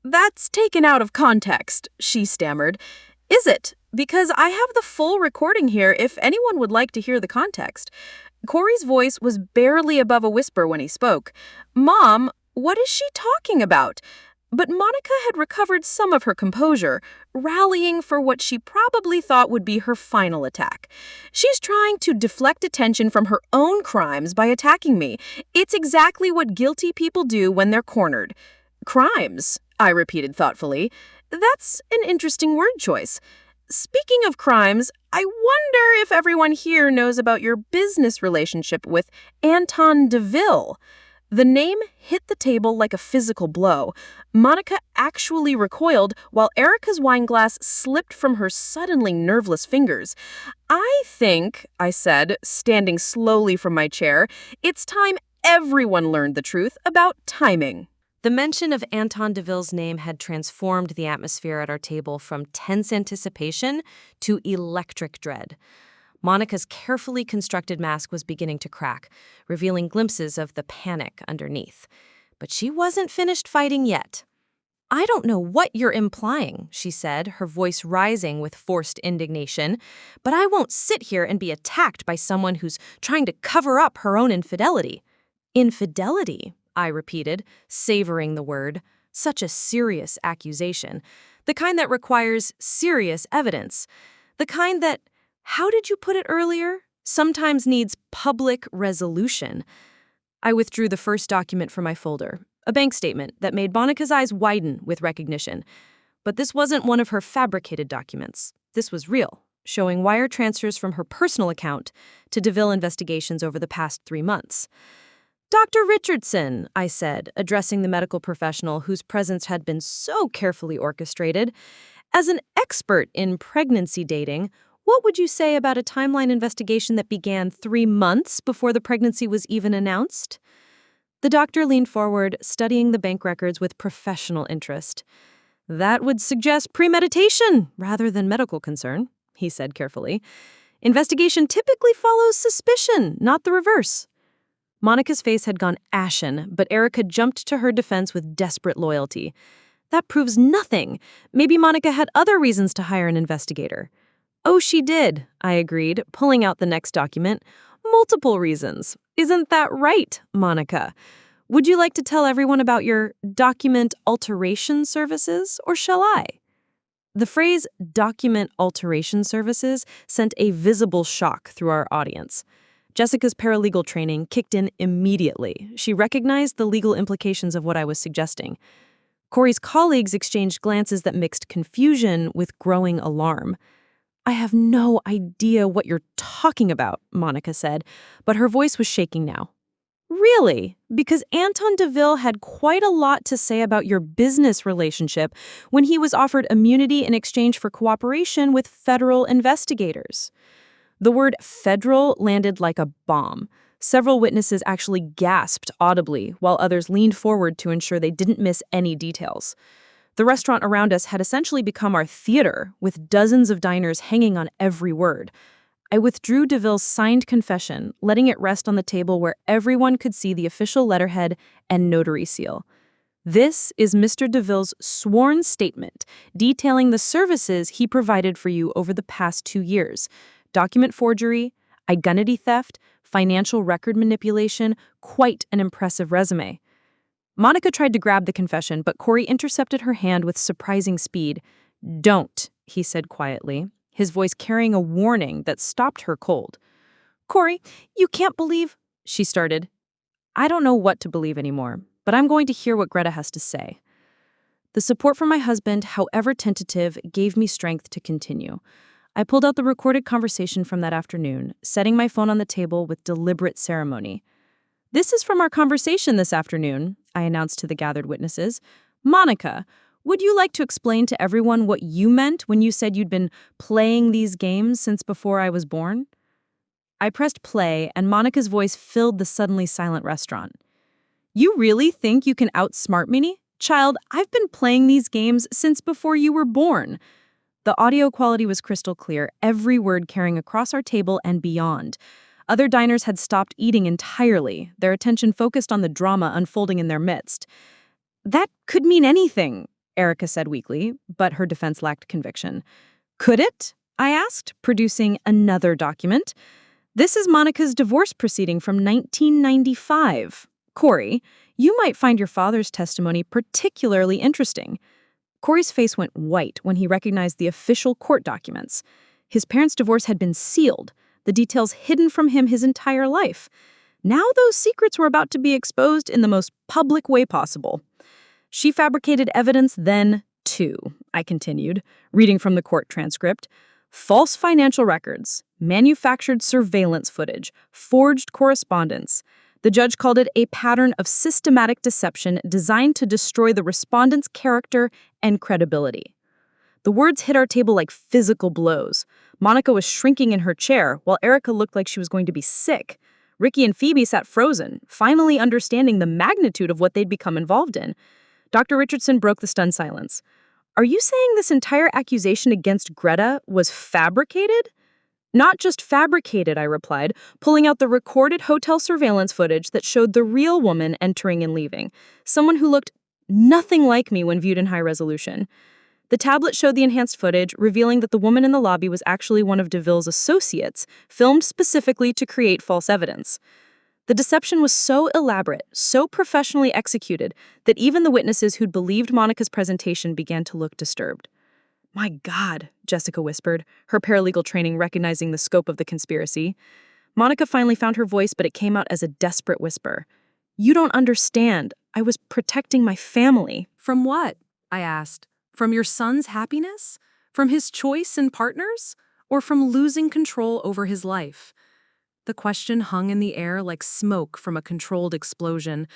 [SPEAKER 4] That's taken out of context," she stammered. "Is it? Because I have the full recording here if anyone would like to hear the context." Cory's voice was barely above a whisper when he spoke. "Mom, what is she talking about?" But Monica had recovered some of her composure, rallying for what she probably thought would be her final attack. "She's trying to deflect attention from her own crimes by attacking me. It's exactly what guilty people do when they're cornered." "Crimes," I repeated thoughtfully. "That's an interesting word choice. Speaking of crimes, I wonder if everyone here knows about your business relationship with Anton DeVille." The name hit the table like a physical blow. Monica actually recoiled while Erica's wineglass slipped from her suddenly nerveless fingers. "I think," I said, standing slowly from my chair, "it's time everyone learned the truth about timing."
[SPEAKER 2] The mention of Anton DeVille's name had transformed the atmosphere at our table from tense anticipation to electric dread. Monica's carefully constructed mask was beginning to crack, revealing glimpses of the panic underneath. But she wasn't finished fighting yet. "I don't know what you're implying," she said, her voice rising with forced indignation, "but I won't sit here and be attacked by someone who's trying to cover up her own infidelity." "Infidelity?" I repeated, savoring the word. Such a serious accusation. The kind that requires serious evidence. The kind that, how did you put it earlier, sometimes needs public resolution. I withdrew the first document from my folder, a bank statement that made Monica's eyes widen with recognition. But this wasn't one of her fabricated documents. This was real, showing wire transfers from her personal account to DeVille investigations over the past 3 months. "Dr. Richardson," I said, addressing the medical professional whose presence had been so carefully orchestrated, "as an expert in pregnancy dating, what would you say about a timeline investigation that began 3 months before the pregnancy was even announced?" The doctor leaned forward, studying the bank records with professional interest. "That would suggest premeditation rather than medical concern," he said carefully. "Investigation typically follows suspicion, not the reverse." Monica's face had gone ashen, but Erica jumped to her defense with desperate loyalty. "That proves nothing. Maybe Monica had other reasons to hire an investigator." "Oh, she did," I agreed, pulling out the next document. "Multiple reasons. Isn't that right, Monica? Would you like to tell everyone about your document alteration services, or shall I?" The phrase document alteration services sent a visible shock through our audience. Jessica's paralegal training kicked in immediately. She recognized the legal implications of what I was suggesting. Cory's colleagues exchanged glances that mixed confusion with growing alarm.
[SPEAKER 4] I have no idea what you're talking about, Monica said, but her voice was shaking now. Really? Because Anton DeVille had quite a lot to say about your business relationship when he was offered immunity in exchange for cooperation with federal investigators. The word federal landed like a bomb. Several witnesses actually gasped audibly, while others leaned forward to ensure they didn't miss any details. The restaurant around us had essentially become our theater, with dozens of diners hanging on every word. I withdrew DeVille's signed confession, letting it rest on the table where everyone could see the official letterhead and notary seal. This is Mr. DeVille's sworn statement detailing the services he provided for you over the past 2 years. Document forgery, identity theft, financial record manipulation, quite an impressive resume. Monica tried to grab the confession, but Cory intercepted her hand with surprising speed. "Don't," he said quietly, his voice carrying a warning that stopped her cold. "Cory, you can't believe," she started. "I don't know what to believe anymore, but I'm going to hear what Greta has to say." The support from my husband, however tentative, gave me strength to continue. I pulled out the recorded conversation from that afternoon, setting my phone on the table with deliberate ceremony. "This is from our conversation this afternoon," I announced to the gathered witnesses. "Monica, would you like to explain to everyone what you meant when you said you'd been playing these games since before I was born?" I pressed play, and Monica's voice filled the suddenly silent restaurant. "You really think you can outsmart me? Child, I've been playing these games since before you were born." The audio quality was crystal clear, every word carrying across our table and beyond. Other diners had stopped eating entirely, their attention focused on the drama unfolding in their midst. "That could mean anything," Erica said weakly, but her defense lacked conviction. "Could it?" I asked, producing another document. "This is Monica's divorce proceeding from 1995. Cory, you might find your father's testimony particularly interesting." Cory's face went white when he recognized the official court documents. His parents' divorce had been sealed, the details hidden from him his entire life. Now those secrets were about to be exposed in the most public way possible. "She fabricated evidence then, too," I continued, reading from the court transcript. "False financial records, manufactured surveillance footage, forged correspondence. The judge called it a pattern of systematic deception designed to destroy the respondent's character and credibility." The words hit our table like physical blows. Monica was shrinking in her chair, while Erica looked like she was going to be sick. Ricky and Phoebe sat frozen, finally understanding the magnitude of what they'd become involved in. Dr. Richardson broke the stunned silence. "Are you saying this entire accusation against Greta was fabricated?" "Not just fabricated," I replied, pulling out the recorded hotel surveillance footage that showed the real woman entering and leaving, someone who looked nothing like me when viewed in high resolution. The tablet showed the enhanced footage, revealing that the woman in the lobby was actually one of DeVille's associates, filmed specifically to create false evidence. The deception was so elaborate, so professionally executed, that even the witnesses who'd believed Monica's presentation began to look disturbed. "My God," Jessica whispered, her paralegal training recognizing the scope of the conspiracy. Monica finally found her voice, but it came out as a desperate whisper. "You don't understand. I was protecting my family."
[SPEAKER 1] From what? I asked. From your son's happiness? From his choice in partners? Or from losing control over his life? The question hung in the air like smoke from a controlled explosion,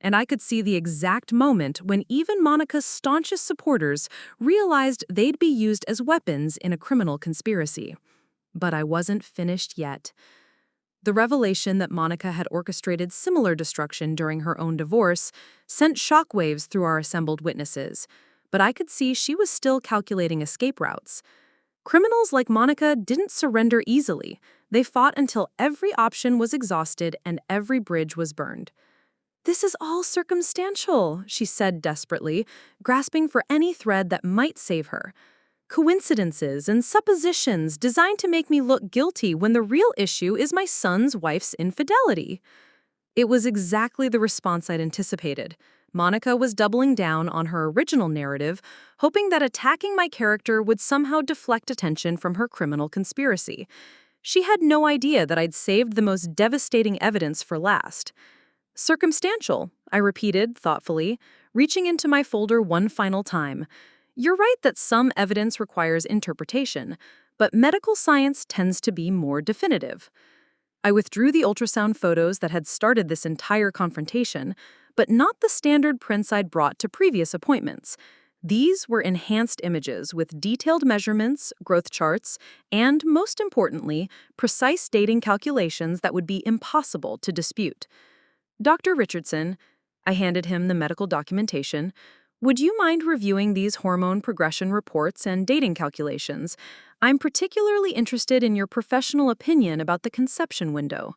[SPEAKER 1] and I could see the exact moment when even Monica's staunchest supporters realized they'd be used as weapons in a criminal conspiracy. But I wasn't finished yet. The revelation that Monica had orchestrated similar destruction during her own divorce sent shockwaves through our assembled witnesses, but I could see she was still calculating escape routes. Criminals like Monica didn't surrender easily. They fought until every option was exhausted and every bridge was burned. "This is all circumstantial," she said desperately, grasping for any thread that might save her. "Coincidences and suppositions designed to make me look guilty when the real issue is my son's wife's infidelity." It was exactly the response I'd anticipated. Monica was doubling down on her original narrative, hoping that attacking my character would somehow deflect attention from her criminal conspiracy. She had no idea that I'd saved the most devastating evidence for last. "Circumstantial," I repeated thoughtfully, reaching into my folder one final time. "You're right that some evidence requires interpretation, but medical science tends to be more definitive. I withdrew the ultrasound photos that had started this entire confrontation, but not the standard prints I'd brought to previous appointments. These were enhanced images with detailed measurements, growth charts, and, most importantly, precise dating calculations that would be impossible to dispute. Dr. Richardson, I handed him the medical documentation, would you mind reviewing these hormone progression reports and dating calculations? I'm particularly interested in your professional opinion about the conception window.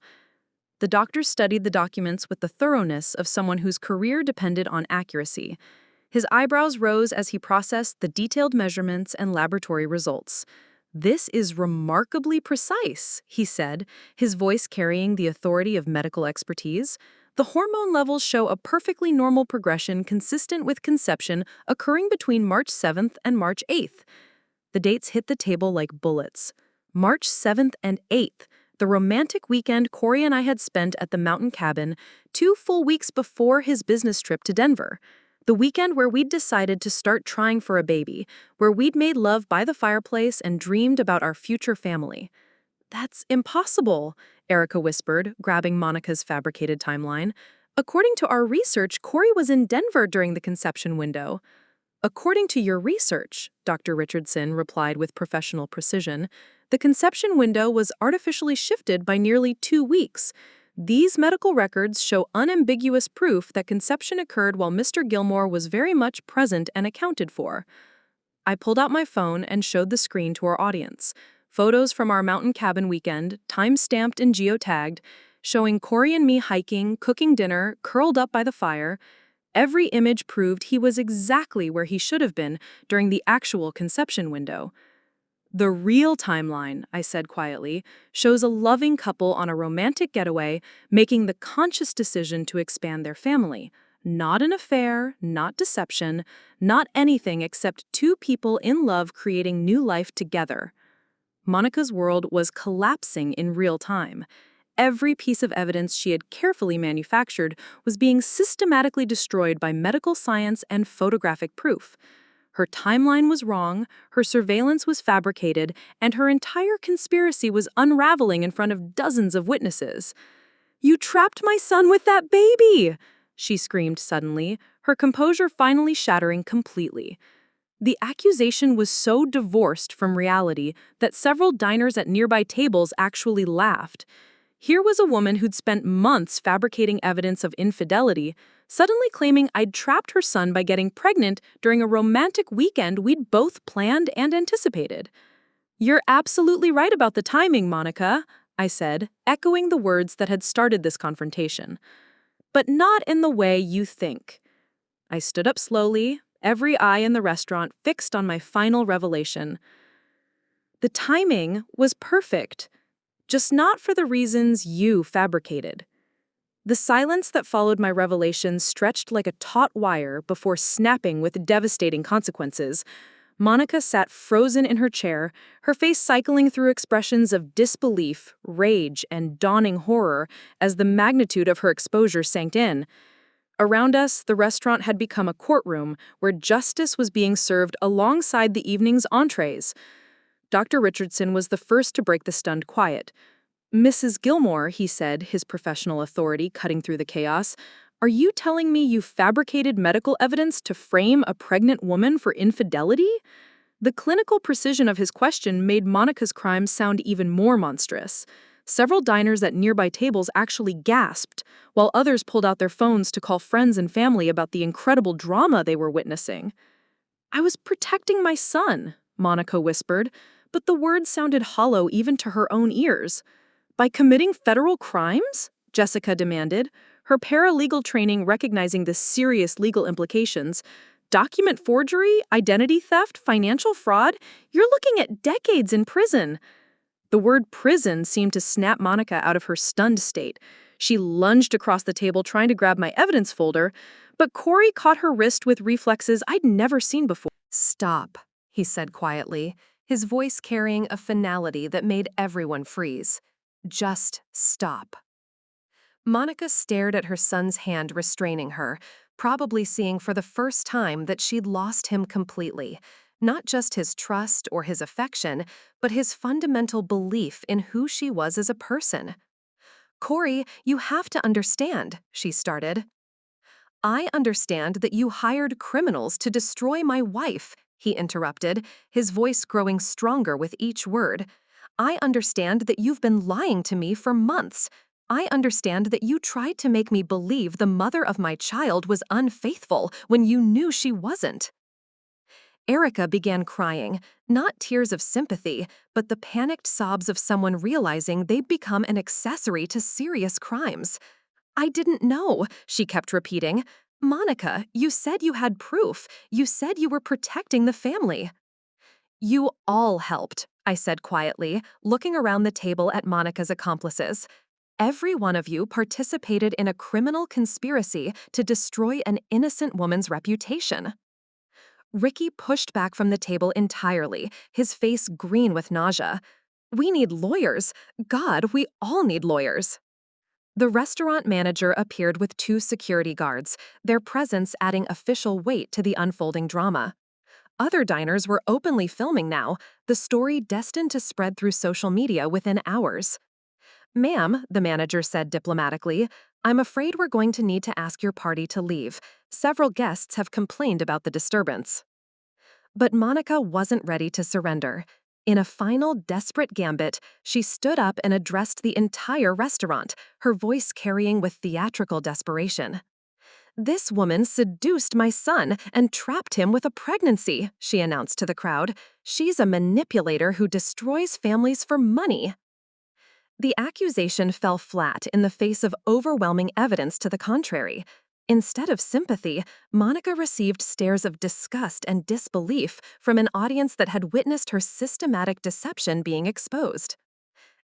[SPEAKER 1] The doctor studied the documents with the thoroughness of someone whose career depended on accuracy. His eyebrows rose as he processed the detailed measurements and laboratory results. "This is remarkably precise," he said, his voice carrying the authority of medical expertise. "The hormone levels show a perfectly normal progression consistent with conception occurring between March 7th and March 8th. The dates hit the table like bullets. March 7th and 8th, the romantic weekend Cory and I had spent at the mountain cabin 2 full weeks before his business trip to Denver. The weekend where we'd decided to start trying for a baby, where we'd made love by the fireplace and dreamed about our future family." "That's impossible," Erica whispered, grabbing Monica's fabricated timeline. "According to our research, Cory was in Denver during the conception window." "According to your research," Dr. Richardson replied with professional precision, "the conception window was artificially shifted by nearly 2 weeks. These medical records show unambiguous proof that conception occurred while Mr. Gilmore was very much present and accounted for." I pulled out my phone and showed the screen to our audience. Photos from our mountain cabin weekend, time-stamped and geotagged, showing Cory and me hiking, cooking dinner, curled up by the fire. Every image proved he was exactly where he should have been during the actual conception window. "The real timeline," I said quietly, "shows a loving couple on a romantic getaway making the conscious decision to expand their family. Not an affair, not deception, not anything except 2 people in love creating new life together." Monica's world was collapsing in real time. Every piece of evidence she had carefully manufactured was being systematically destroyed by medical science and photographic proof. Her timeline was wrong, her surveillance was fabricated, and her entire conspiracy was unraveling in front of dozens of witnesses. "You trapped my son with that baby!" she screamed suddenly, her composure finally shattering completely. The accusation was so divorced from reality that several diners at nearby tables actually laughed. Here was a woman who'd spent months fabricating evidence of infidelity, suddenly claiming I'd trapped her son by getting pregnant during a romantic weekend we'd both planned and anticipated. "You're absolutely right about the timing, Monica," I said, echoing the words that had started this confrontation. "But not in the way you think." I stood up slowly, every eye in the restaurant fixed on my final revelation. The timing was perfect, just not for the reasons you fabricated. The silence that followed my revelation stretched like a taut wire before snapping with devastating consequences. Monica sat frozen in her chair, her face cycling through expressions of disbelief, rage, and dawning horror as the magnitude of her exposure sank in. Around us, the restaurant had become a courtroom where justice was being served alongside the evening's entrees. Dr. Richardson was the first to break the stunned quiet. "Mrs. Gilmore," he said, his professional authority cutting through the chaos, "are you telling me you fabricated medical evidence to frame a pregnant woman for infidelity?" The clinical precision of his question made Monica's crimes sound even more monstrous. Several diners at nearby tables actually gasped, while others pulled out their phones to call friends and family about the incredible drama they were witnessing. "I was protecting my son," Monica whispered, but the words sounded hollow even to her own ears. "By committing federal crimes?" Jessica demanded, her paralegal training recognizing the serious legal implications. "Document forgery, identity theft, financial fraud? You're looking at decades in prison." The word prison seemed to snap Monica out of her stunned state. She lunged across the table trying to grab my evidence folder, but Cory caught her wrist with reflexes I'd never seen before. "Stop," he said quietly, his voice carrying a finality that made everyone freeze. "Just stop." Monica stared at her son's hand restraining her, probably seeing for the first time that she'd lost him completely. Not just his trust or his affection, but his fundamental belief in who she was as a person. "Cory, you have to understand," she started. "I understand that you hired criminals to destroy my wife," he interrupted, his voice growing stronger with each word. "I understand that you've been lying to me for months. I understand that you tried to make me believe the mother of my child was unfaithful when you knew she wasn't." Erica began crying, not tears of sympathy, but the panicked sobs of someone realizing they'd become an accessory to serious crimes. "I didn't know," she kept repeating. "Monica, you said you had proof. You said you were protecting the family." "You all helped," I said quietly, looking around the table at Monica's accomplices. "Every one of you participated in a criminal conspiracy to destroy an innocent woman's reputation." Ricky pushed back from the table entirely, his face green with nausea. "We need lawyers. God, we all need lawyers." The restaurant manager appeared with 2 security guards, their presence adding official weight to the unfolding drama. Other diners were openly filming now, the story destined to spread through social media within hours. "Ma'am," the manager said diplomatically, "I'm afraid we're going to need to ask your party to leave. Several guests have complained about the disturbance." But Monica wasn't ready to surrender. In a final desperate gambit, she stood up and addressed the entire restaurant, her voice carrying with theatrical desperation. "This woman seduced my son and trapped him with a pregnancy," she announced to the crowd. "She's a manipulator who destroys families for money." The accusation fell flat in the face of overwhelming evidence to the contrary. Instead of sympathy, Monica received stares of disgust and disbelief from an audience that had witnessed her systematic deception being exposed.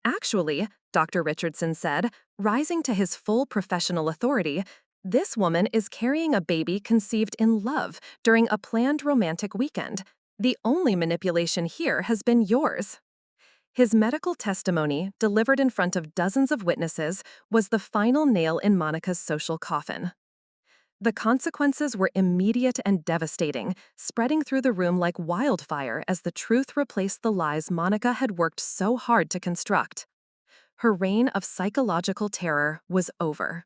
[SPEAKER 1] "Actually," Dr. Richardson said, rising to his full professional authority, "this woman is carrying a baby conceived in love during a planned romantic weekend. The only manipulation here has been yours." His medical testimony, delivered in front of dozens of witnesses, was the final nail in Monica's social coffin. The consequences were immediate and devastating, spreading through the room like wildfire as the truth replaced the lies Monica had worked so hard to construct. Her reign of psychological terror was over.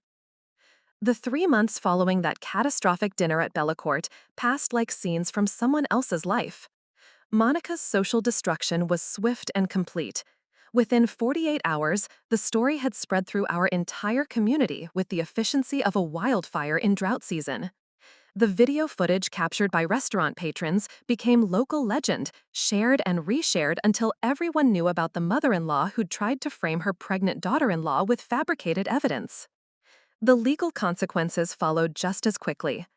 [SPEAKER 1] The 3 months following that catastrophic dinner at Bellacorte passed like scenes from someone else's life. Monica's social destruction was swift and complete. Within 48 hours, the story had spread through our entire community with the efficiency of a wildfire in drought season. The video footage captured by restaurant patrons became local legend, shared and reshared until everyone knew about the mother-in-law who'd tried to frame her pregnant daughter-in-law with fabricated evidence. The legal consequences followed just as quickly.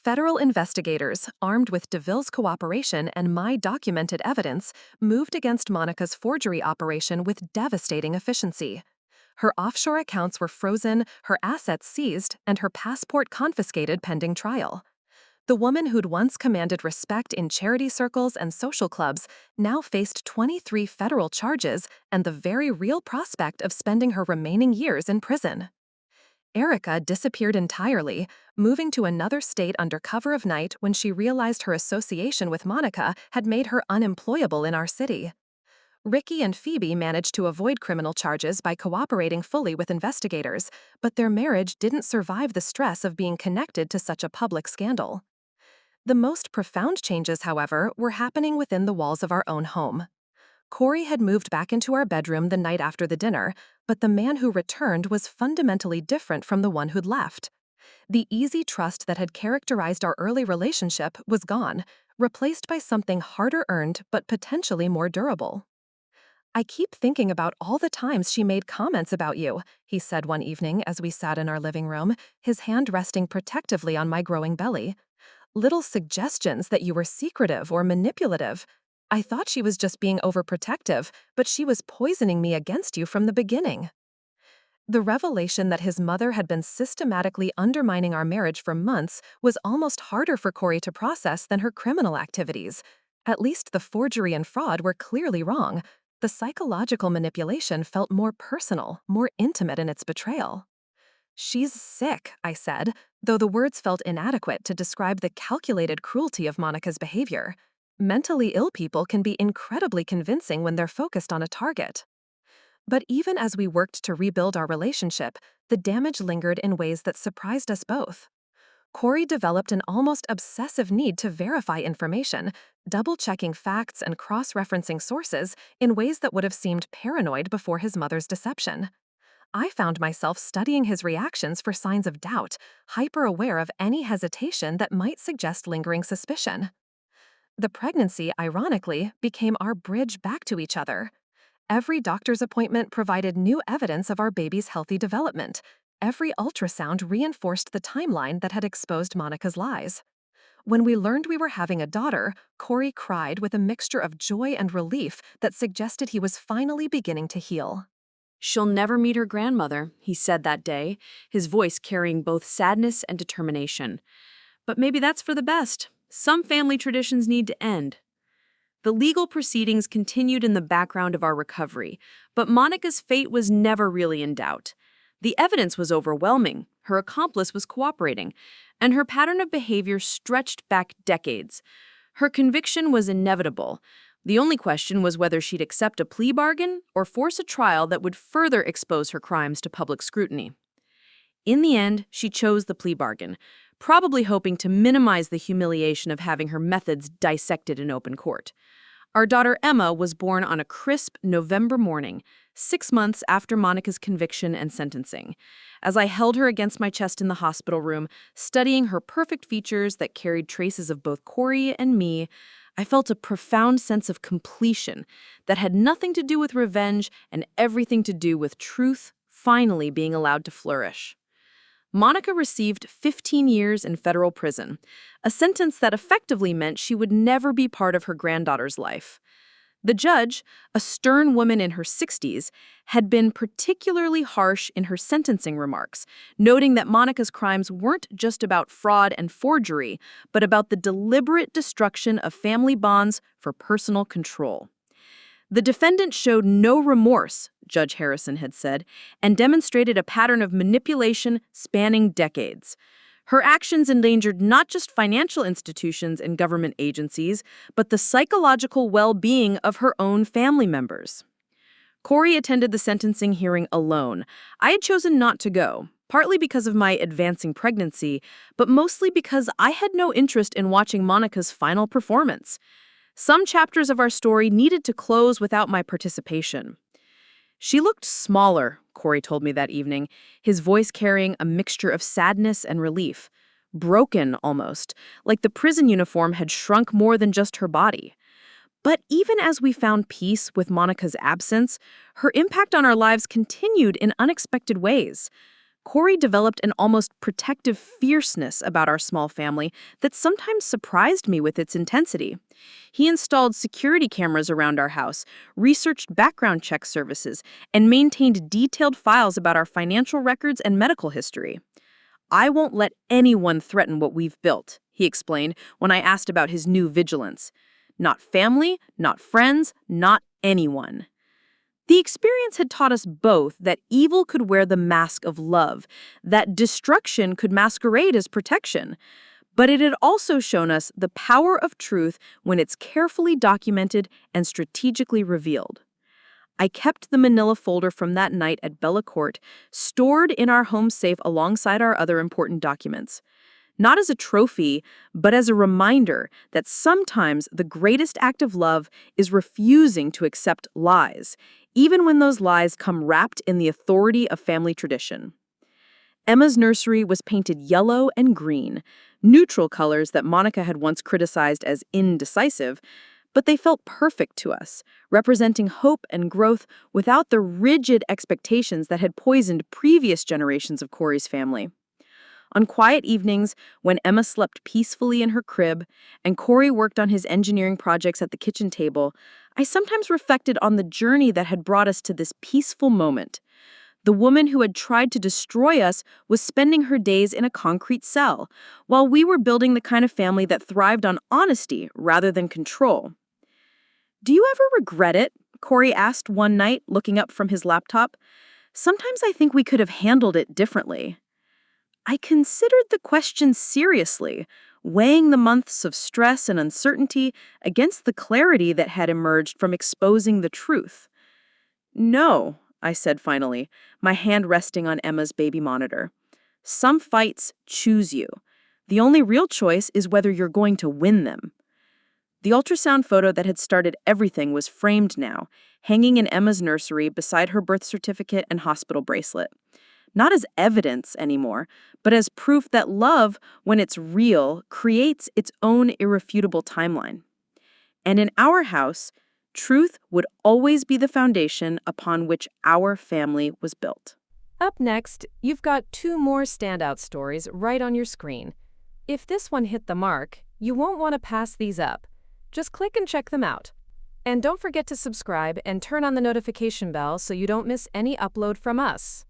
[SPEAKER 1] Federal investigators, armed with DeVille's cooperation and my documented evidence, moved against Monica's forgery operation with devastating efficiency. Her offshore accounts were frozen, her assets seized, and her passport confiscated pending trial. The woman who'd once commanded respect in charity circles and social clubs now faced 23 federal charges and the very real prospect of spending her remaining years in prison. Erica disappeared entirely, moving to another state under cover of night when she realized her association with Monica had made her unemployable in our city. Ricky and Phoebe managed to avoid criminal charges by cooperating fully with investigators, but their marriage didn't survive the stress of being connected to such a public scandal. The most profound changes, however, were happening within the walls of our own home. Cory had moved back into our bedroom the night after the dinner, but the man who returned was fundamentally different from the one who'd left. The easy trust that had characterized our early relationship was gone, replaced by something harder earned but potentially more durable. "I keep thinking about all the times she made comments about you," he said one evening as we sat in our living room, his hand resting protectively on my growing belly. "Little suggestions that you were secretive or manipulative. I thought she was just being overprotective, but she was poisoning me against you from the beginning." The revelation that his mother had been systematically undermining our marriage for months was almost harder for Cory to process than her criminal activities. At least the forgery and fraud were clearly wrong. The psychological manipulation felt more personal, more intimate in its betrayal. "She's sick," I said, though the words felt inadequate to describe the calculated cruelty of Monica's behavior. Mentally ill people can be incredibly convincing when they're focused on a target. But even as we worked to rebuild our relationship, the damage lingered in ways that surprised us both. Cory developed an almost obsessive need to verify information, double-checking facts and cross-referencing sources in ways that would have seemed paranoid before his mother's deception. I found myself studying his reactions for signs of doubt, hyper-aware of any hesitation that might suggest lingering suspicion. The pregnancy, ironically, became our bridge back to each other. Every doctor's appointment provided new evidence of our baby's healthy development. Every ultrasound reinforced the timeline that had exposed Monica's lies. When we learned we were having a daughter, Cory cried with a mixture of joy and relief that suggested he was finally beginning to heal.
[SPEAKER 4] "She'll never meet her grandmother," he said that day, his voice carrying both sadness and determination. "But maybe that's for the best. Some family traditions need to end." The legal proceedings continued in the background of our recovery, but Monica's fate was never really in doubt. The evidence was overwhelming, her accomplice was cooperating, and her pattern of behavior stretched back decades. Her conviction was inevitable. The only question was whether she'd accept a plea bargain or force a trial that would further expose her crimes to public scrutiny. In the end, she chose the plea bargain, probably hoping to minimize the humiliation of having her methods dissected in open court. Our daughter Emma was born on a crisp November morning, 6 months after Monica's conviction and sentencing. As I held her against my chest in the hospital room, studying her perfect features that carried traces of both Cory and me, I felt a profound sense of completion that had nothing to do with revenge and everything to do with truth finally being allowed to flourish. Monica received 15 years in federal prison, a sentence that effectively meant she would never be part of her granddaughter's life. The judge, a stern woman in her 60s, had been particularly harsh in her sentencing remarks, noting that Monica's crimes weren't just about fraud and forgery, but about the deliberate destruction of family bonds for personal control. The defendant showed no remorse, Judge Harrison had said, and demonstrated a pattern of manipulation spanning decades. Her actions endangered not just financial institutions and government agencies, but the psychological well-being of her own family members. Cory attended the sentencing hearing alone. I had chosen not to go, partly because of my advancing pregnancy, but mostly because I had no interest in watching Monica's final performance. Some chapters of our story needed to close without my participation. "She looked smaller," Cory told me that evening, his voice carrying a mixture of sadness and relief. Broken, almost, like the prison uniform had shrunk more than just her body. But even as we found peace with Monica's absence, her impact on our lives continued in unexpected ways. Cory developed an almost protective fierceness about our small family that sometimes surprised me with its intensity. He installed security cameras around our house, researched background check services, and maintained detailed files about our financial records and medical history. "I won't let anyone threaten what we've built," he explained when I asked about his new vigilance. "Not family, not friends, not anyone." The experience had taught us both that evil could wear the mask of love, that destruction could masquerade as protection. But it had also shown us the power of truth when it's carefully documented and strategically revealed. I kept the manila folder from that night at Bellacorte, stored in our home safe alongside our other important documents. Not as a trophy, but as a reminder that sometimes the greatest act of love is refusing to accept lies, even when those lies come wrapped in the authority of family tradition. Emma's nursery was painted yellow and green, neutral colors that Monica had once criticized as indecisive, but they felt perfect to us, representing hope and growth without the rigid expectations that had poisoned previous generations of Cory's family. On quiet evenings, when Emma slept peacefully in her crib and Cory worked on his engineering projects at the kitchen table, I sometimes reflected on the journey that had brought us to this peaceful moment. The woman who had tried to destroy us was spending her days in a concrete cell, while we were building the kind of family that thrived on honesty rather than control. "Do you ever regret it?" Cory asked one night, looking up from his laptop. "Sometimes I think we could have handled it differently." I considered the question seriously, weighing the months of stress and uncertainty against the clarity that had emerged from exposing the truth. "No," I said finally, my hand resting on Emma's baby monitor. "Some fights choose you. The only real choice is whether you're going to win them." The ultrasound photo that had started everything was framed now, hanging in Emma's nursery beside her birth certificate and hospital bracelet. Not as evidence anymore, but as proof that love, when it's real, creates its own irrefutable timeline. And in our house, truth would always be the foundation upon which our family was built.
[SPEAKER 2] Up next, you've got 2 more standout stories right on your screen. If this one hit the mark, you won't want to pass these up. Just click and check them out. And don't forget to subscribe and turn on the notification bell so you don't miss any upload from us.